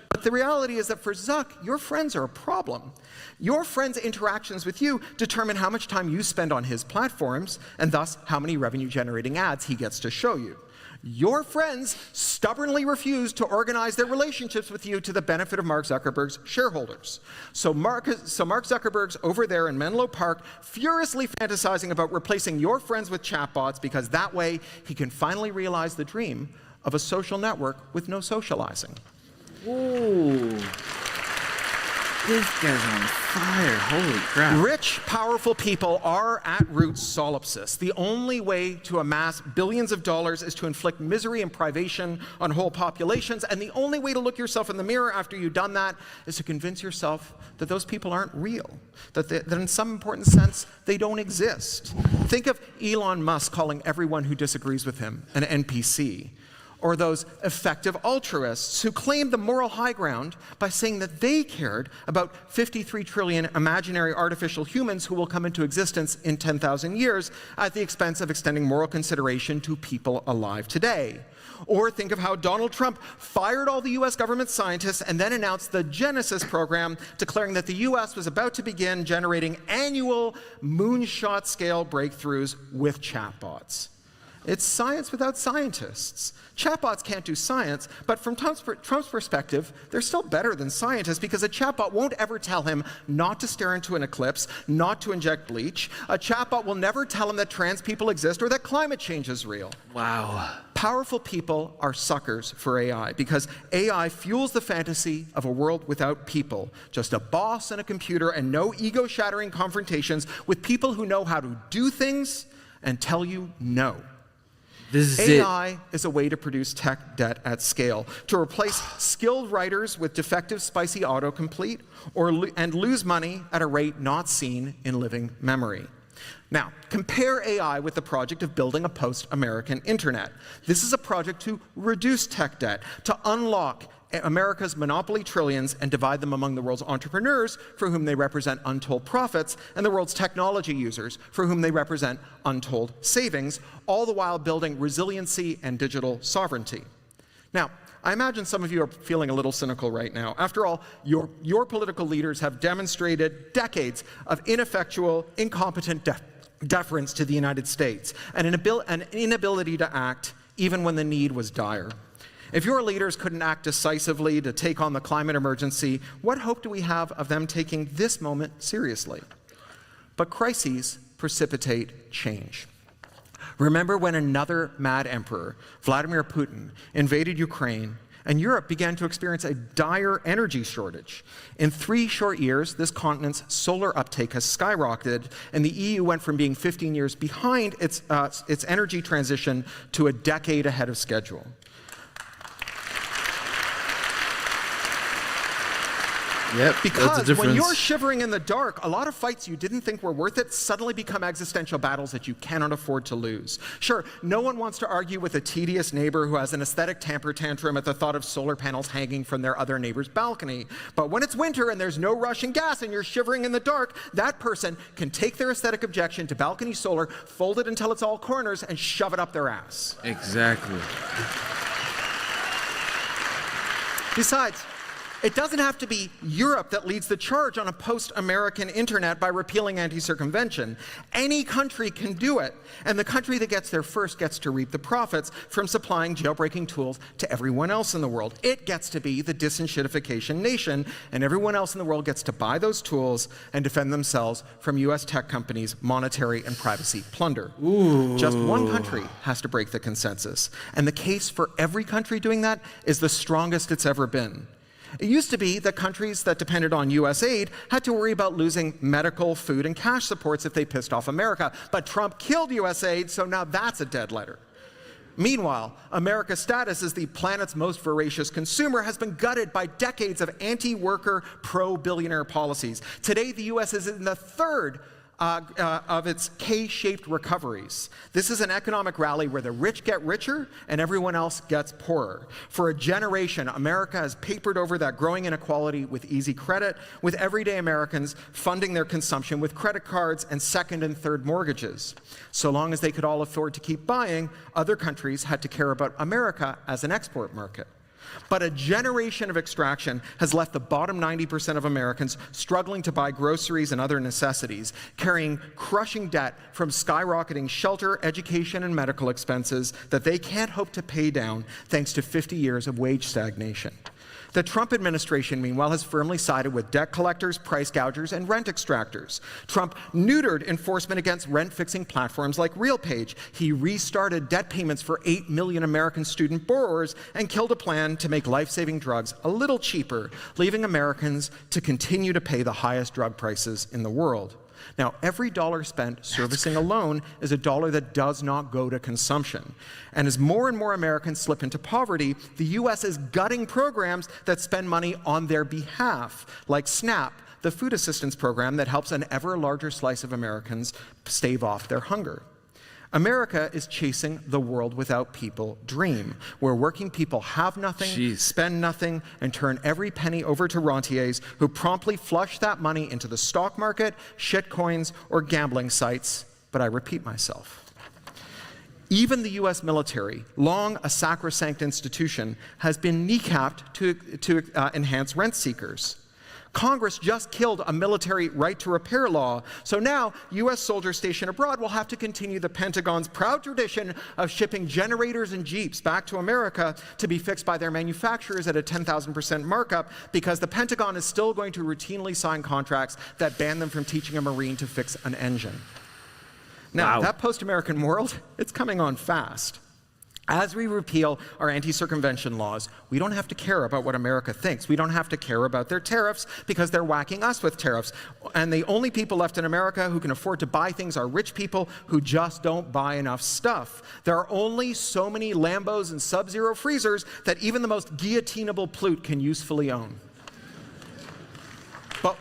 But the reality is that for Zuck, your friends are a problem. Your friends' interactions with you determine how much time you spend on his platforms, and thus how many revenue-generating ads he gets to show you. Your friends stubbornly refuse to organize their relationships with you to the benefit of Mark Zuckerberg's shareholders. So Mark Zuckerberg's over there in Menlo Park furiously fantasizing about replacing your friends with chatbots because that way he can finally realize the dream of a social network with no socializing.
Ooh. This guy's on fire. Holy crap.
Rich, powerful people are at root solipsists. The only way to amass billions of dollars is to inflict misery and privation on whole populations, and the only way to look yourself in the mirror after you've done that is to convince yourself that those people aren't real, that in some important sense they don't exist. Think of Elon Musk calling everyone who disagrees with him an NPC. Or those effective altruists who claimed the moral high ground by saying that they cared about 53 trillion imaginary artificial humans who will come into existence in 10,000 years at the expense of extending moral consideration to people alive today. Or think of how Donald Trump fired all the US government scientists and then announced the Genesis program, declaring that the US was about to begin generating annual moonshot-scale breakthroughs with chatbots. It's science without scientists. Chatbots can't do science, but from Trump's perspective, they're still better than scientists because a chatbot won't ever tell him not to stare into an eclipse, not to inject bleach. A chatbot will never tell him that trans people exist or that climate change is real.
Wow.
Powerful people are suckers for AI because AI fuels the fantasy of a world without people. Just a boss and a computer and no ego-shattering confrontations with people who know how to do things and tell you no.
This is
AI is a way to produce tech debt at scale, to replace skilled writers with defective, spicy autocomplete, and lose money at a rate not seen in living memory. Now, compare AI with the project of building a post-American internet. This is a project to reduce tech debt, to unlock America's monopoly trillions and divide them among the world's entrepreneurs, for whom they represent untold profits, and the world's technology users, for whom they represent untold savings, all the while building resiliency and digital sovereignty. Now, I imagine some of you are feeling a little cynical right now. After all, your political leaders have demonstrated decades of ineffectual, incompetent deference to the United States, and an inability to act even when the need was dire. If your leaders couldn't act decisively to take on the climate emergency, what hope do we have of them taking this moment seriously? But crises precipitate change. Remember when another mad emperor, Vladimir Putin, invaded Ukraine and Europe began to experience a dire energy shortage. In 3 short years, this continent's solar uptake has skyrocketed, and the EU went from being 15 years behind its energy transition to a decade ahead of schedule.
Yep, that's the
Because when
difference.
you're shivering in the dark, a lot of fights you didn't think were worth it suddenly become existential battles that you cannot afford to lose. Sure, no one wants to argue with a tedious neighbor who has an aesthetic temper tantrum at the thought of solar panels hanging from their other neighbor's balcony. But when it's winter and there's no Russian gas and you're shivering in the dark, that person can take their aesthetic objection to balcony solar, fold it until it's all corners, and shove it up their ass.
Exactly.
Besides, it doesn't have to be Europe that leads the charge on a post-American internet by repealing anti-circumvention. Any country can do it, and the country that gets there first gets to reap the profits from supplying jailbreaking tools to everyone else in the world. It gets to be the disenshittification nation, and everyone else in the world gets to buy those tools and defend themselves from US tech companies' monetary and privacy plunder.
Ooh.
Just one country has to break the consensus, and the case for every country doing that is the strongest it's ever been. It used to be that countries that depended on US aid had to worry about losing medical, food, and cash supports if they pissed off America. But Trump killed US aid, so now that's a dead letter. Meanwhile, America's status as the planet's most voracious consumer has been gutted by decades of anti-worker, pro-billionaire policies. Today, the US is in the third of its K-shaped recoveries. This is an economic rally where the rich get richer and everyone else gets poorer. For a generation, America has papered over that growing inequality with easy credit, with everyday Americans funding their consumption with credit cards and second and third mortgages. So long as they could all afford to keep buying, other countries had to care about America as an export market. But a generation of extraction has left the bottom 90% of Americans struggling to buy groceries and other necessities, carrying crushing debt from skyrocketing shelter, education, and medical expenses that they can't hope to pay down thanks to 50 years of wage stagnation. The Trump administration, meanwhile, has firmly sided with debt collectors, price gougers, and rent extractors. Trump neutered enforcement against rent-fixing platforms like RealPage. He restarted debt payments for 8 million American student borrowers and killed a plan to make life-saving drugs a little cheaper, leaving Americans to continue to pay the highest drug prices in the world. Now, every dollar spent servicing a loan is a dollar that does not go to consumption. And as more and more Americans slip into poverty, the US is gutting programs that spend money on their behalf, like SNAP, the food assistance program that helps an ever larger slice of Americans stave off their hunger. America is chasing the world without people dream, where working people have nothing, spend nothing, and turn every penny over to rentiers who promptly flush that money into the stock market, shitcoins, or gambling sites. But I repeat myself. Even the US military, long a sacrosanct institution, has been kneecapped to enhance rent seekers. Congress just killed a military right-to-repair law, so now US soldiers stationed abroad will have to continue the Pentagon's proud tradition of shipping generators and Jeeps back to America to be fixed by their manufacturers at a 10,000% markup because the Pentagon is still going to routinely sign contracts that ban them from teaching a Marine to fix an engine. Now, that post-American world, it's coming on fast. As we repeal our anti-circumvention laws, we don't have to care about what America thinks. We don't have to care about their tariffs because they're whacking us with tariffs. And the only people left in America who can afford to buy things are rich people who just don't buy enough stuff. There are only so many Lambos and Sub-Zero freezers that even the most guillotinable plute can usefully own. But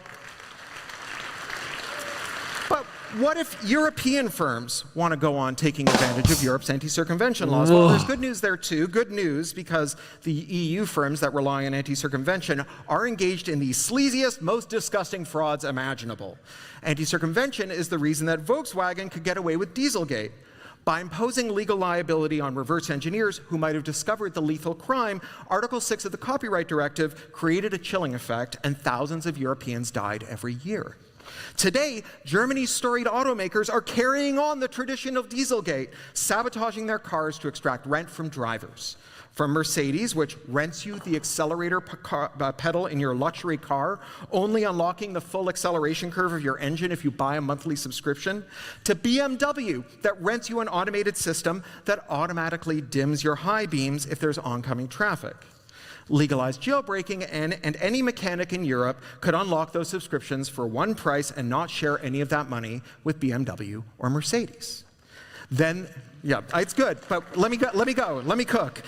what if European firms want to go on taking advantage of Europe's anti-circumvention laws? Well, there's good news there too. Good news because the EU firms that rely on anti-circumvention are engaged in the sleaziest, most disgusting frauds imaginable. Anti-circumvention is the reason that Volkswagen could get away with Dieselgate. By imposing legal liability on reverse engineers who might have discovered the lethal crime, Article 6 of the Copyright Directive created a chilling effect, and thousands of Europeans died every year. Today, Germany's storied automakers are carrying on the tradition of Dieselgate, sabotaging their cars to extract rent from drivers. From Mercedes, which rents you the accelerator pedal in your luxury car, only unlocking the full acceleration curve of your engine if you buy a monthly subscription, to BMW, that rents you an automated system that automatically dims your high beams if there's oncoming traffic. Legalize jailbreaking, and any mechanic in Europe could unlock those subscriptions for one price and not share any of that money with BMW or Mercedes. Then, yeah, it's good, but let me cook.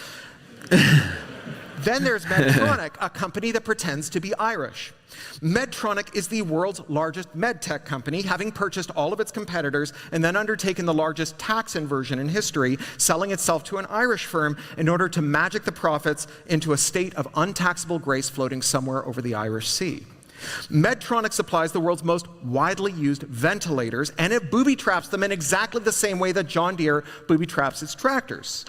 Then there's Medtronic, a company that pretends to be Irish. Medtronic is the world's largest medtech company, having purchased all of its competitors and then undertaken the largest tax inversion in history, selling itself to an Irish firm in order to magic the profits into a state of untaxable grace floating somewhere over the Irish Sea. Medtronic supplies the world's most widely used ventilators, and it booby-traps them in exactly the same way that John Deere booby-traps its tractors.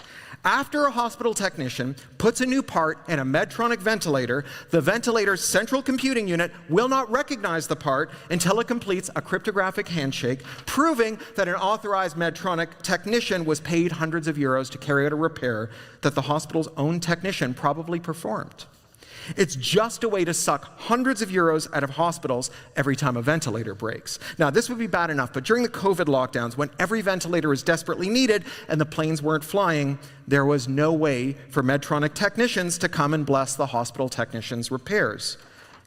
After a hospital technician puts a new part in a Medtronic ventilator, the ventilator's central computing unit will not recognize the part until it completes a cryptographic handshake, proving that an authorized Medtronic technician was paid hundreds of euros to carry out a repair that the hospital's own technician probably performed. It's just a way to suck hundreds of euros out of hospitals every time a ventilator breaks. Now, this would be bad enough, but during the COVID lockdowns, when every ventilator was desperately needed and the planes weren't flying, there was no way for Medtronic technicians to come and bless the hospital technicians' repairs.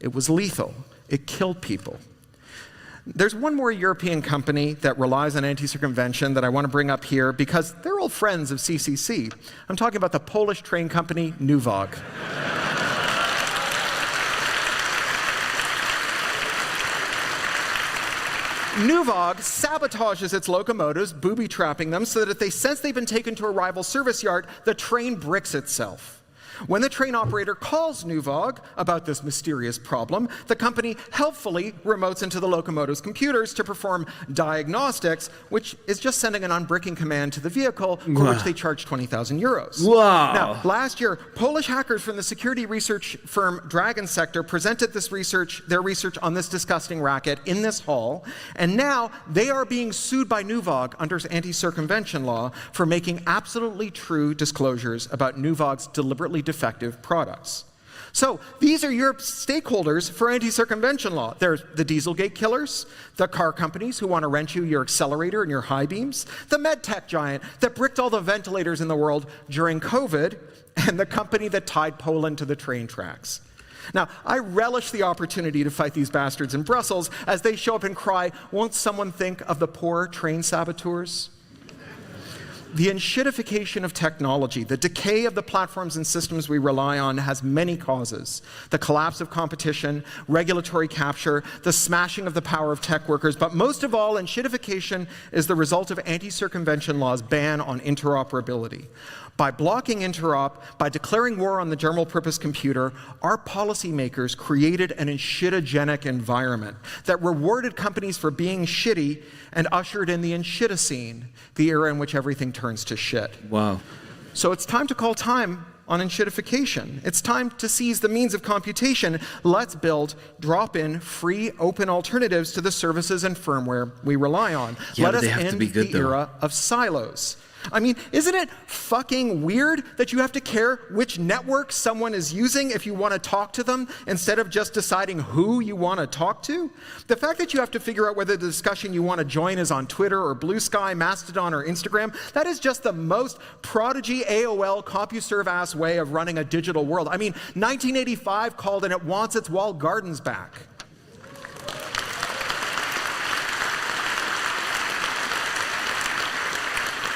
It was lethal. It killed people. There's one more European company that relies on anti-circumvention that I want to bring up here because they're all friends of CCC. I'm talking about the Polish train company Nuwag. Nuwag sabotages its locomotives, booby-trapping them so that if they sense they've been taken to a rival service yard, the train bricks itself. When the train operator calls Nuwag about this mysterious problem, the company helpfully remotes into the locomotive's computers to perform diagnostics, which is just sending an unbricking command to the vehicle, for which they charge 20,000 euros.
Wow.
Now, last year, Polish hackers from the security research firm Dragon Sector presented their research on this disgusting racket in this hall, and now they are being sued by Nuwag under anti-circumvention law for making absolutely true disclosures about Nuwag's deliberately defective products. So these are your stakeholders for anti-circumvention law. There's the Dieselgate killers, the car companies who want to rent you your accelerator and your high beams, the medtech giant that bricked all the ventilators in the world during COVID, and the company that tied Poland to the train tracks. Now, I relish the opportunity to fight these bastards in Brussels as they show up and cry, "Won't someone think of the poor train saboteurs?" The enshittification of technology, the decay of the platforms and systems we rely on, has many causes. The collapse of competition, regulatory capture, the smashing of the power of tech workers, but most of all, enshittification is the result of anti-circumvention law's ban on interoperability. By blocking interop, by declaring war on the general-purpose computer, our policymakers created an enshittigenic environment that rewarded companies for being shitty and ushered in the Enshitticene, the era in which everything turns to shit.
Wow.
So it's time to call time on enshittification. It's time to seize the means of computation. Let's build drop-in, free, open alternatives to the services and firmware we rely on.
Yeah,
Let us
they have to
end
be good,
the era of silos. I mean, isn't it fucking weird that you have to care which network someone is using if you want to talk to them instead of just deciding who you want to talk to? The fact that you have to figure out whether the discussion you want to join is on Twitter or Blue Sky, Mastodon, or Instagram, that is just the most prodigy AOL CompuServe-ass way of running a digital world. I mean, 1985 called and it wants its walled gardens back.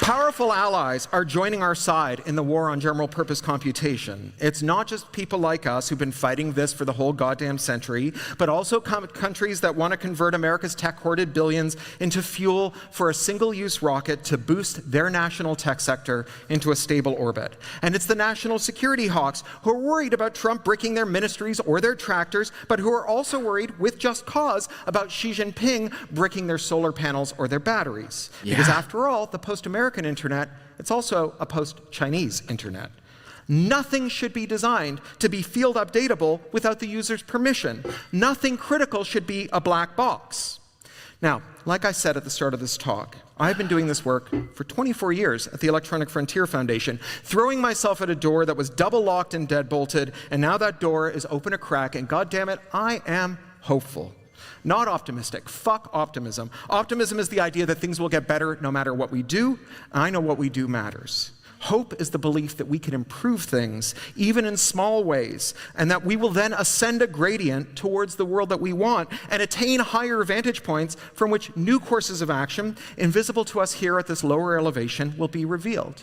Powerful allies are joining our side in the war on general-purpose computation. It's not just people like us who've been fighting this for the whole goddamn century, but also countries that want to convert America's tech-hoarded billions into fuel for a single-use rocket to boost their national tech sector into a stable orbit. And it's the national security hawks who are worried about Trump bricking their ministries or their tractors, but who are also worried, with just cause, about Xi Jinping bricking their solar panels or their batteries.
Yeah.
Because after all, the post-American internet, it's also a post-Chinese internet. Nothing should be designed to be field updatable without the user's permission. Nothing critical should be a black box. Now, like I said at the start of this talk, I've been doing this work for 24 years at the Electronic Frontier Foundation, throwing myself at a door that was double locked and deadbolted, and now that door is open a crack, and goddammit, I am hopeful. Not optimistic. Fuck optimism. Optimism is the idea that things will get better no matter what we do. I know what we do matters. Hope is the belief that we can improve things, even in small ways, and that we will then ascend a gradient towards the world that we want and attain higher vantage points from which new courses of action, invisible to us here at this lower elevation, will be revealed.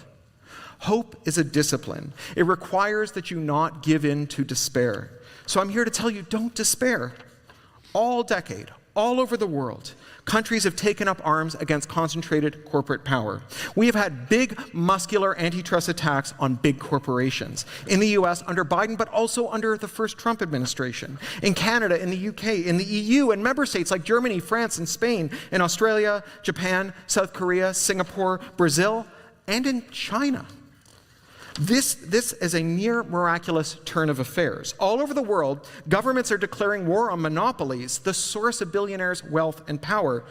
Hope is a discipline. It requires that you not give in to despair. So I'm here to tell you, don't despair. All decade, all over the world, countries have taken up arms against concentrated corporate power. We have had big, muscular antitrust attacks on big corporations. In the US under Biden, but also under the first Trump administration. In Canada, in the UK, in the EU, and member states like Germany, France, and Spain, in Australia, Japan, South Korea, Singapore, Brazil, and in China. This is a near miraculous turn of affairs. All over the world, governments are declaring war on monopolies, the source of billionaires' wealth and power.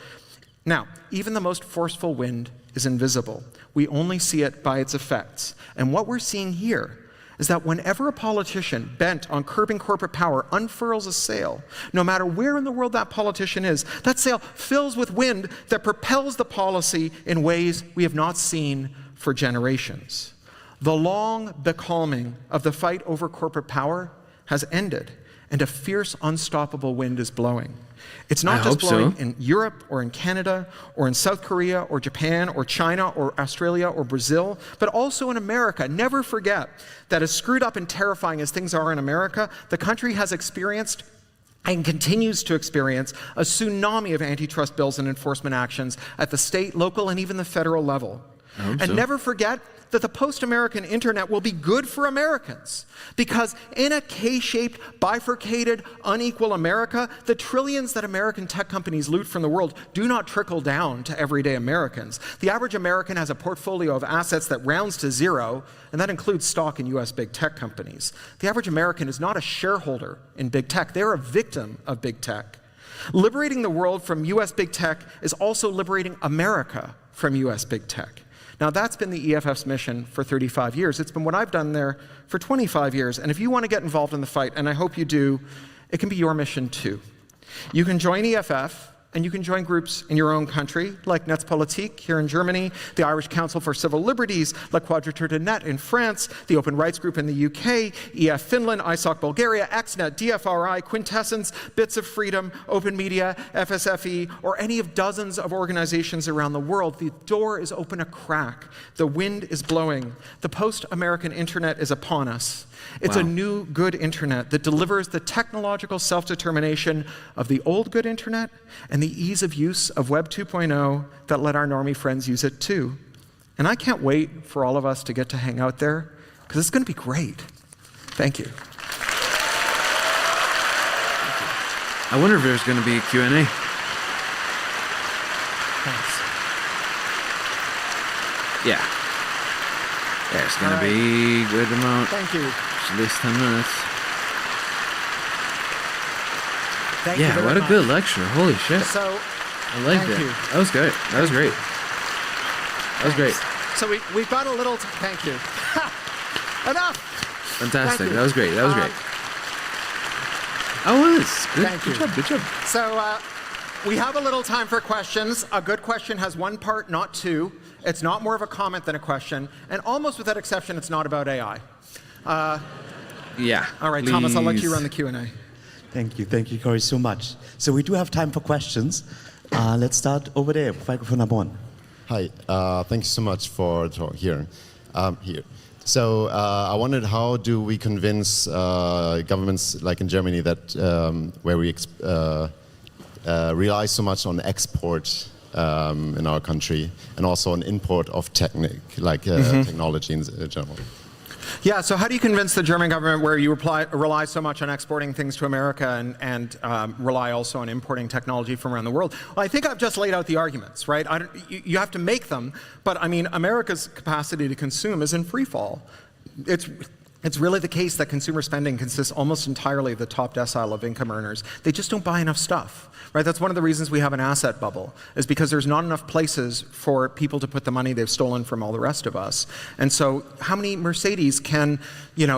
Now, even the most forceful wind is invisible. We only see it by its effects. And what we're seeing here is that whenever a politician bent on curbing corporate power unfurls a sail, no matter where in the world that politician is, that sail fills with wind that propels the policy in ways we have not seen for generations. The long becalming of the fight over corporate power has ended, and a fierce, unstoppable wind is blowing. It's not just blowing in Europe or in Canada or in South Korea or Japan or China or Australia or Brazil, but also in America. Never forget that as screwed up and terrifying as things are in America, the country has experienced and continues to experience a tsunami of antitrust bills and enforcement actions at the state, local, and even the federal level. And never forget that the post-American internet will be good for Americans, because in a K-shaped, bifurcated, unequal America, the trillions that American tech companies loot from the world do not trickle down to everyday Americans. The average American has a portfolio of assets that rounds to zero, and that includes stock in US big tech companies. The average American is not a shareholder in big tech. They're a victim of big tech. Liberating the world from US big tech is also liberating America from US big tech. Now, that's been the EFF's mission for 35 years. It's been what I've done there for 25 years. And if you want to get involved in the fight, and I hope you do, it can be your mission too. You can join EFF, and you can join groups in your own country, like Netzpolitik here in Germany, the Irish Council for Civil Liberties, La Quadrature du Net in France, the Open Rights Group in the UK, EF Finland, ISOC Bulgaria, XNet, DFRI, Quintessence, Bits of Freedom, Open Media, FSFE, or any of dozens of organizations around the world. The door is open a crack. The wind is blowing. The post-American internet is upon us. It's a new good internet that delivers the technological self-determination of the old good internet and the ease of use of Web 2.0 that let our normie friends use it too. And I can't wait for all of us to get to hang out there, because it's going to be great. Thank you.
I wonder if there's going to be a Q&A.
Thanks.
Yeah. There's going to be a good amount.
Thank you.
At least 10 minutes.
Thank you very
what a
much.
good lecture. Holy shit.
So,
I liked
thank
it.
you.
That was good. That was great. That was great.
So we've got a little, thank you. Enough.
Fantastic.
Thank you.
That was great. That was great. Oh, it's good.
Thank
Good
you.
job. Good job.
So we have a little time for questions. A good question has one part, not two. It's not more of a comment than a question. And almost without exception, it's not about AI.
Yeah.
All right,
please.
Thomas, I'll let you run the Q&A.
Thank you, Corey, so much. So we do have time for questions. Let's start over there. Microphone number one.
Hi, thank you so much for here. So I wondered, how do we convince governments like in Germany that where we rely so much on export in our country and also on import of technology in general?
Yeah, so how do you convince the German government where you rely so much on exporting things to America and rely also on importing technology from around the world? Well, I think I've just laid out the arguments, right? You have to make them, but I mean, America's capacity to consume is in free fall. It's really the case that consumer spending consists almost entirely of the top decile of income earners. They just don't buy enough stuff, right? That's one of the reasons we have an asset bubble, is because there's not enough places for people to put the money they've stolen from all the rest of us. And so how many Mercedes can,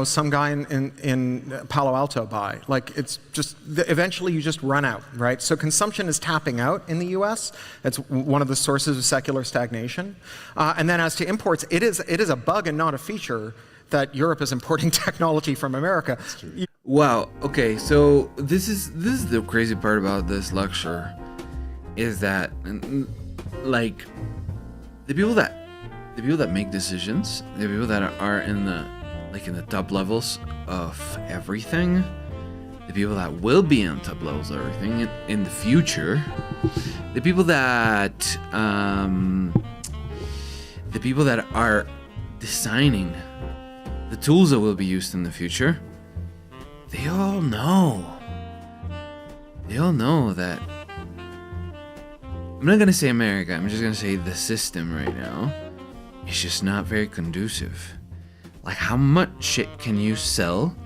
some guy in Palo Alto buy? Like, it's just, eventually you just run out, right? So consumption is tapping out in the US. It's one of the sources of secular stagnation. And then as to imports, it is a bug and not a feature that Europe is importing technology from America.
Wow. Okay. So this is the crazy part about this lecture, is that like the people that the people that make decisions, the people that are in the top levels of everything, the people that will be on top levels of everything in the future, the people that are designing the tools that will be used in the future, they all know that, I'm not gonna say America, I'm just gonna say the system right now is just not very conducive. Like, how much shit can you sell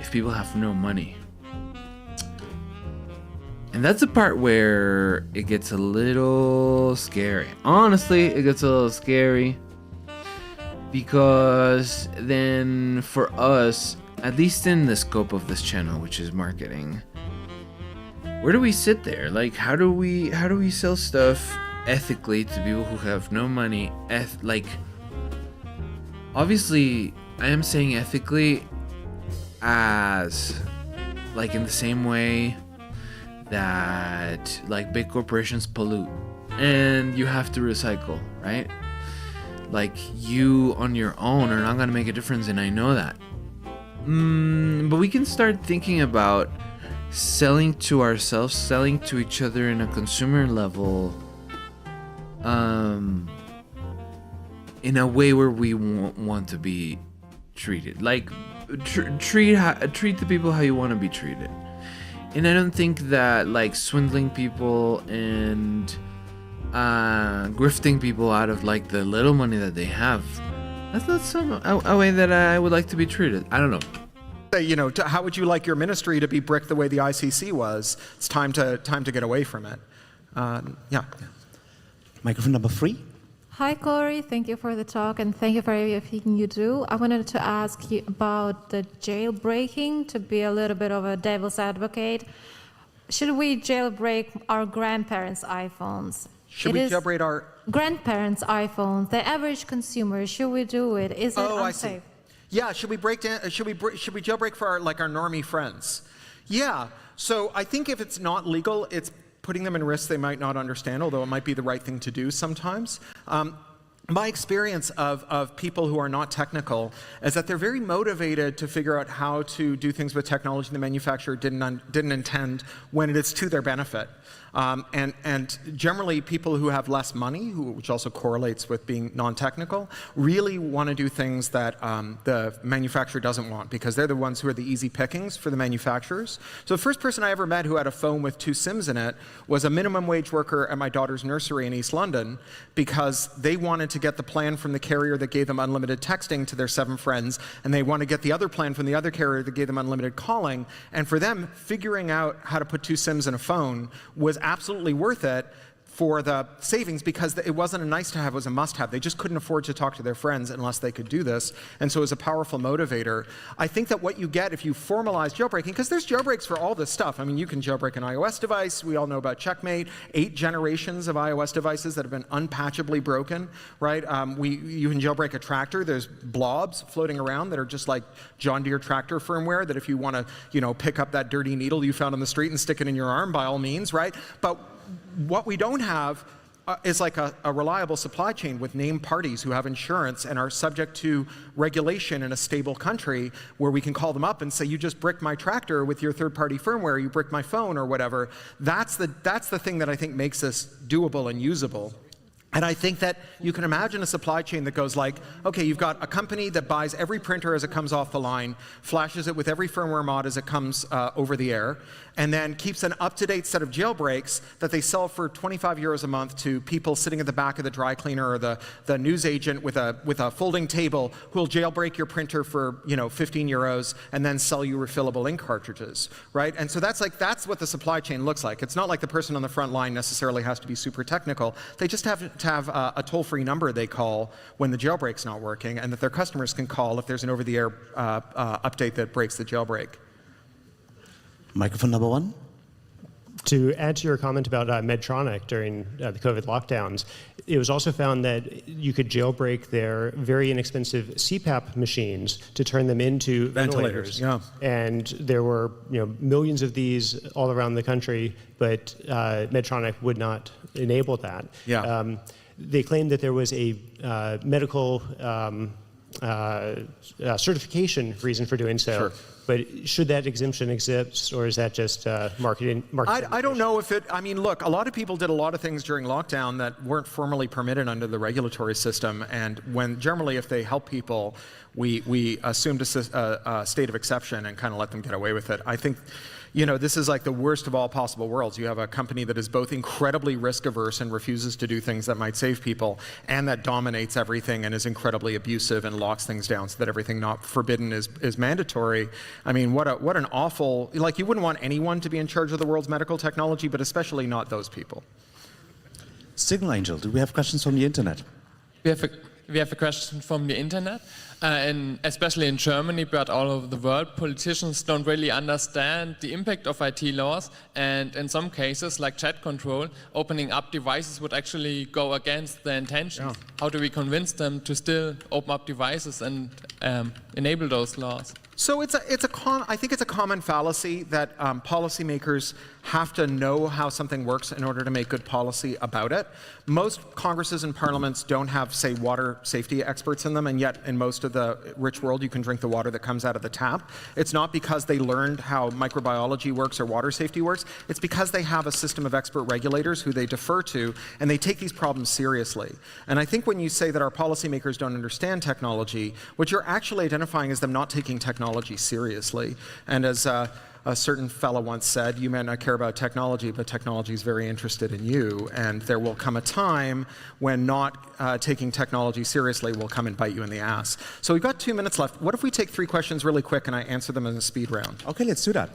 if people have no money? And that's the part where it gets a little scary. Honestly, it gets a little scary, because then for us, at least in the scope of this channel, which is marketing, where do we sit there? Like, how do we sell stuff ethically to people who have no money? Obviously, I am saying ethically as, like, in the same way that, like, big corporations pollute and you have to recycle, right? Like, you on your own are not gonna make a difference, and I know that. But we can start thinking about selling to ourselves, selling to each other in a consumer level, in a way where we want to be treated. Like, treat the people how you want to be treated. And I don't think that, like, swindling people and grifting people out of, like, the little money that they have, that's not a way that I would like to be treated. I don't know.
You know, how would you like your ministry to be bricked the way the ICC was? It's time to get away from it. Yeah.
Microphone number 3.
Hi, Corey. Thank you for the talk, and thank you for everything you do. I wanted to ask you about the jailbreaking, to be a little bit of a devil's advocate. Should we jailbreak our grandparents' iPhones?
Should we jailbreak our
grandparents' iPhones? The average consumer, should we do it? Is it unsafe?
I see. Yeah, should we jailbreak for our normie friends? Yeah. So I think if it's not legal, it's putting them in risks they might not understand, although it might be the right thing to do sometimes. My experience of people who are not technical is that they're very motivated to figure out how to do things with technology the manufacturer didn't intend when it is to their benefit. And generally, people who have less money, which also correlates with being non-technical, really want to do things that the manufacturer doesn't want, because they're the ones who are the easy pickings for the manufacturers. So the first person I ever met who had a phone with 2 SIMs in it was a minimum wage worker at my daughter's nursery in East London, because they wanted to get the plan from the carrier that gave them unlimited texting to their 7 friends, and they want to get the other plan from the other carrier that gave them unlimited calling. And for them, figuring out how to put 2 SIMs in a phone was absolutely worth it for the savings, because it wasn't a nice to have, it was a must have. They just couldn't afford to talk to their friends unless they could do this, and so it was a powerful motivator. I think that what you get if you formalize jailbreaking, because there's jailbreaks for all this stuff. I mean, you can jailbreak an iOS device. We all know about Checkmate, 8 generations of iOS devices that have been unpatchably broken, right? You can jailbreak a tractor. There's blobs floating around that are just like John Deere tractor firmware, that if you want to, pick up that dirty needle you found on the street and stick it in your arm, by all means, right? But what we don't have is like a reliable supply chain with named parties who have insurance and are subject to regulation in a stable country, where we can call them up and say, you just bricked my tractor with your third-party firmware, you bricked my phone or whatever. That's the thing that I think makes this doable and usable. And I think that you can imagine a supply chain that goes like, okay, you've got a company that buys every printer as it comes off the line, flashes it with every firmware mod as it comes over the air, and then keeps an up-to-date set of jailbreaks that they sell for 25 euros a month to people sitting at the back of the dry cleaner or the news agent with a folding table, who will jailbreak your printer for 15 euros and then sell you refillable ink cartridges, right? And so that's what the supply chain looks like. It's not like the person on the front line necessarily has to be super technical. They just have to have a toll-free number they call when the jailbreak's not working, and that their customers can call if there's an over-the-air update that breaks the jailbreak.
Microphone number 1.
To add to your comment about Medtronic during the COVID lockdowns, it was also found that you could jailbreak their very inexpensive CPAP machines to turn them into ventilators.
Yeah.
And there were millions of these all around the country, but Medtronic would not enable that.
Yeah.
they claimed that there was a medical certification reason for doing so.
Sure.
But should that exemption exist, or is that just marketing?
I don't know if it, I mean, look, a lot of people did a lot of things during lockdown that weren't formally permitted under the regulatory system. And when generally, if they help people, we assumed a state of exception and kind of let them get away with it. I think, you know, this is like the worst of all possible worlds. You have a company that is both incredibly risk averse and refuses to do things that might save people, and that dominates everything and is incredibly abusive and locks things down so that everything not forbidden is mandatory. I mean, what an awful, like, you wouldn't want anyone to be in charge of the world's medical technology, but especially not those people.
Signal Angel, do we have questions from the internet?
We have a question from the internet, and especially in Germany, but all over the world, politicians don't really understand the impact of IT laws, and in some cases, like chat control, opening up devices would actually go against their intentions.
Yeah.
How do we convince them to still open up devices and enable those laws?
So I think it's a common fallacy that policymakers have to know how something works in order to make good policy about it. Most Congresses and parliaments don't have, say, water safety experts in them, and yet in most of the rich world you can drink the water that comes out of the tap. It's not because they learned how microbiology works or water safety works. It's because they have a system of expert regulators who they defer to, and they take these problems seriously. And I think when you say that our policymakers don't understand technology, what you're actually identifying is them not taking technology seriously. And as a certain fellow once said, you may not care about technology, but technology is very interested in you. And there will come a time when not taking technology seriously will come and bite you in the ass. So we've got 2 minutes left. What if we take 3 questions really quick and I answer them in a speed round?
Okay, let's do that.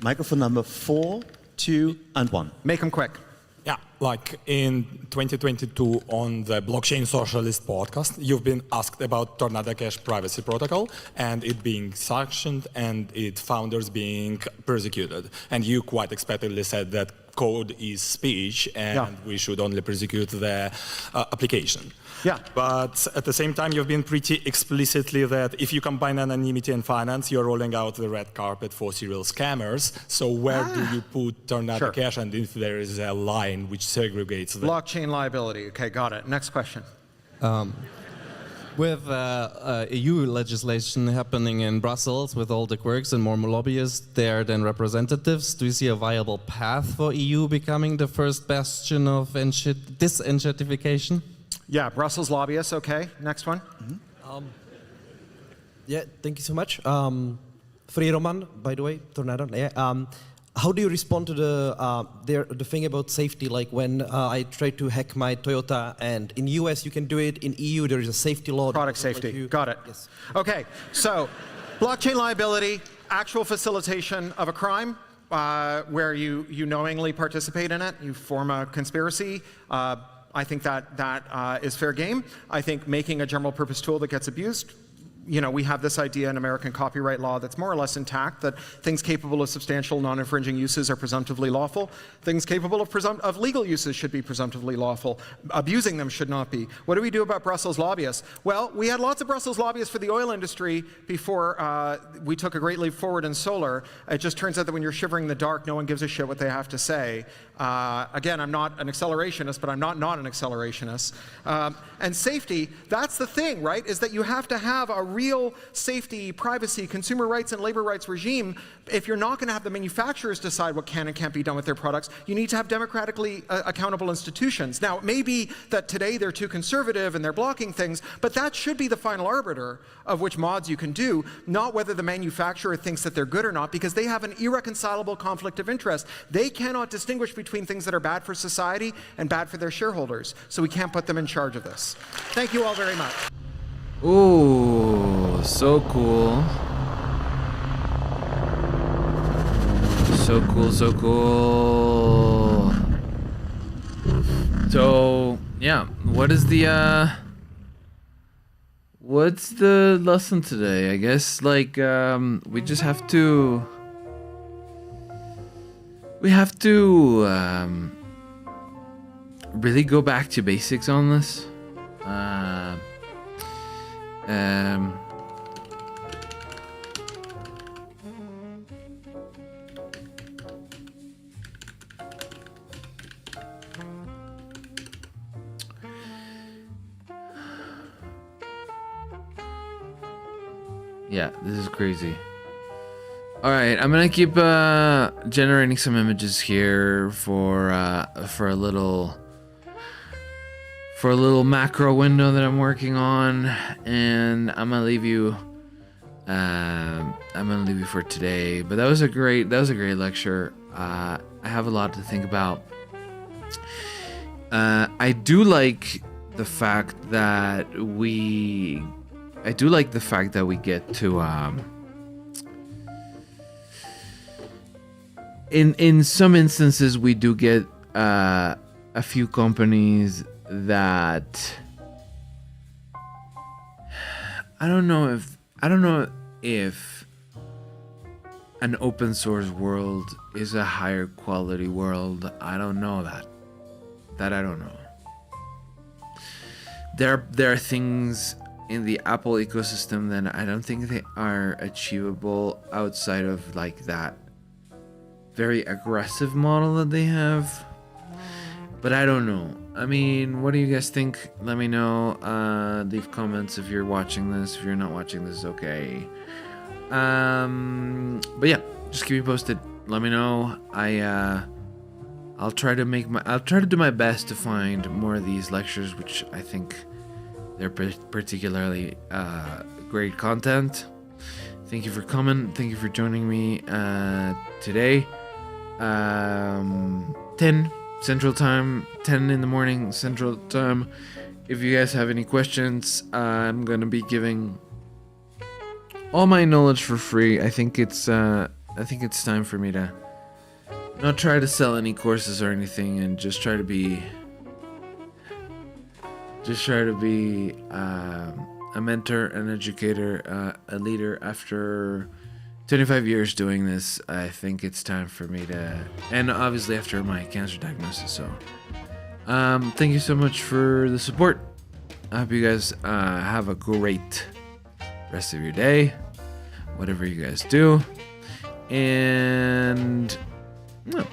Microphone number 4, 2, and 1.
Make them quick.
Yeah, like in 2022 on the Blockchain Socialist podcast, you've been asked about Tornado Cash privacy protocol and it being sanctioned and its founders being persecuted. And you quite expectedly said that code is speech and we should only prosecute the application.
Yeah.
But at the same time, you've been pretty explicitly that if you combine anonymity and finance, you're rolling out the red carpet for serial scammers. So where do you put Tornado Cash, and if there is a line which segregates them?
Blockchain liability. Okay, got it. Next question.
With EU legislation happening in Brussels, with all the quirks and more lobbyists there than representatives, do you see a viable path for EU becoming the first bastion of disenshittification?
Yeah, Brussels lobbyists. Okay, next one.
Yeah, thank you so much. Free Roman, by the way, Tornado. Yeah. How do you respond to the thing about safety? Like when I try to hack my Toyota, and in US you can do it. In EU there is a safety law.
Product safety.
Like
Got it.
Yes.
Okay, so blockchain liability, actual facilitation of a crime where you knowingly participate in it, you form a conspiracy. I think that is fair game. I think making a general purpose tool that gets abused, you know, we have this idea in American copyright law that's more or less intact, that things capable of substantial non-infringing uses are presumptively lawful. Things capable of legal uses should be presumptively lawful. Abusing them should not be. What do we do about Brussels lobbyists? Well, we had lots of Brussels lobbyists for the oil industry before we took a great leap forward in solar. It just turns out that when you're shivering in the dark, no one gives a shit what they have to say. Again, I'm not an accelerationist, but I'm not an accelerationist. And safety, that's the thing, right, is that you have to have a real safety, privacy, consumer rights, and labor rights regime. If you're not going to have the manufacturers decide what can and can't be done with their products, you need to have democratically accountable institutions. Now, it may be that today they're too conservative and they're blocking things, but that should be the final arbiter of which mods you can do, not whether the manufacturer thinks that they're good or not, because they have an irreconcilable conflict of interest. They cannot distinguish between things that are bad for society and bad for their shareholders, so we can't put them in charge of this. Thank you all very much.
Ooh, so cool. So cool, so cool. So, yeah, what's the lesson today? I guess, like, we just have to... really go back to basics on this. Yeah, this is crazy. All right, I'm gonna keep generating some images here for a little macro window that I'm working on, and I'm gonna leave you. I'm gonna leave you for today. But that was a great lecture. I have a lot to think about. I do like the fact that we get to in some instances we do get a few companies that I don't know if an open source world is a higher quality world. I don't know that I don't know. There are things in the Apple ecosystem that I don't think they are achievable outside of like that very aggressive model that they have. But I don't know. I mean, what do you guys think? Let me know. Leave comments if you're watching this. If you're not watching this, okay. But yeah, just keep me posted. Let me know. I'll try to do my best to find more of these lectures, which I think they're particularly great content. Thank you for coming. Thank you for joining me today. 10 Central Time, 10 in the morning Central Time. If you guys have any questions, I'm gonna be giving all my knowledge for free. I think it's time for me to not try to sell any courses or anything, and just try to be a mentor, an educator, a leader. After 25 years doing this, I think it's time for me to, and obviously after my cancer diagnosis. So thank you so much for the support. I hope you guys have a great rest of your day, whatever you guys do, and no.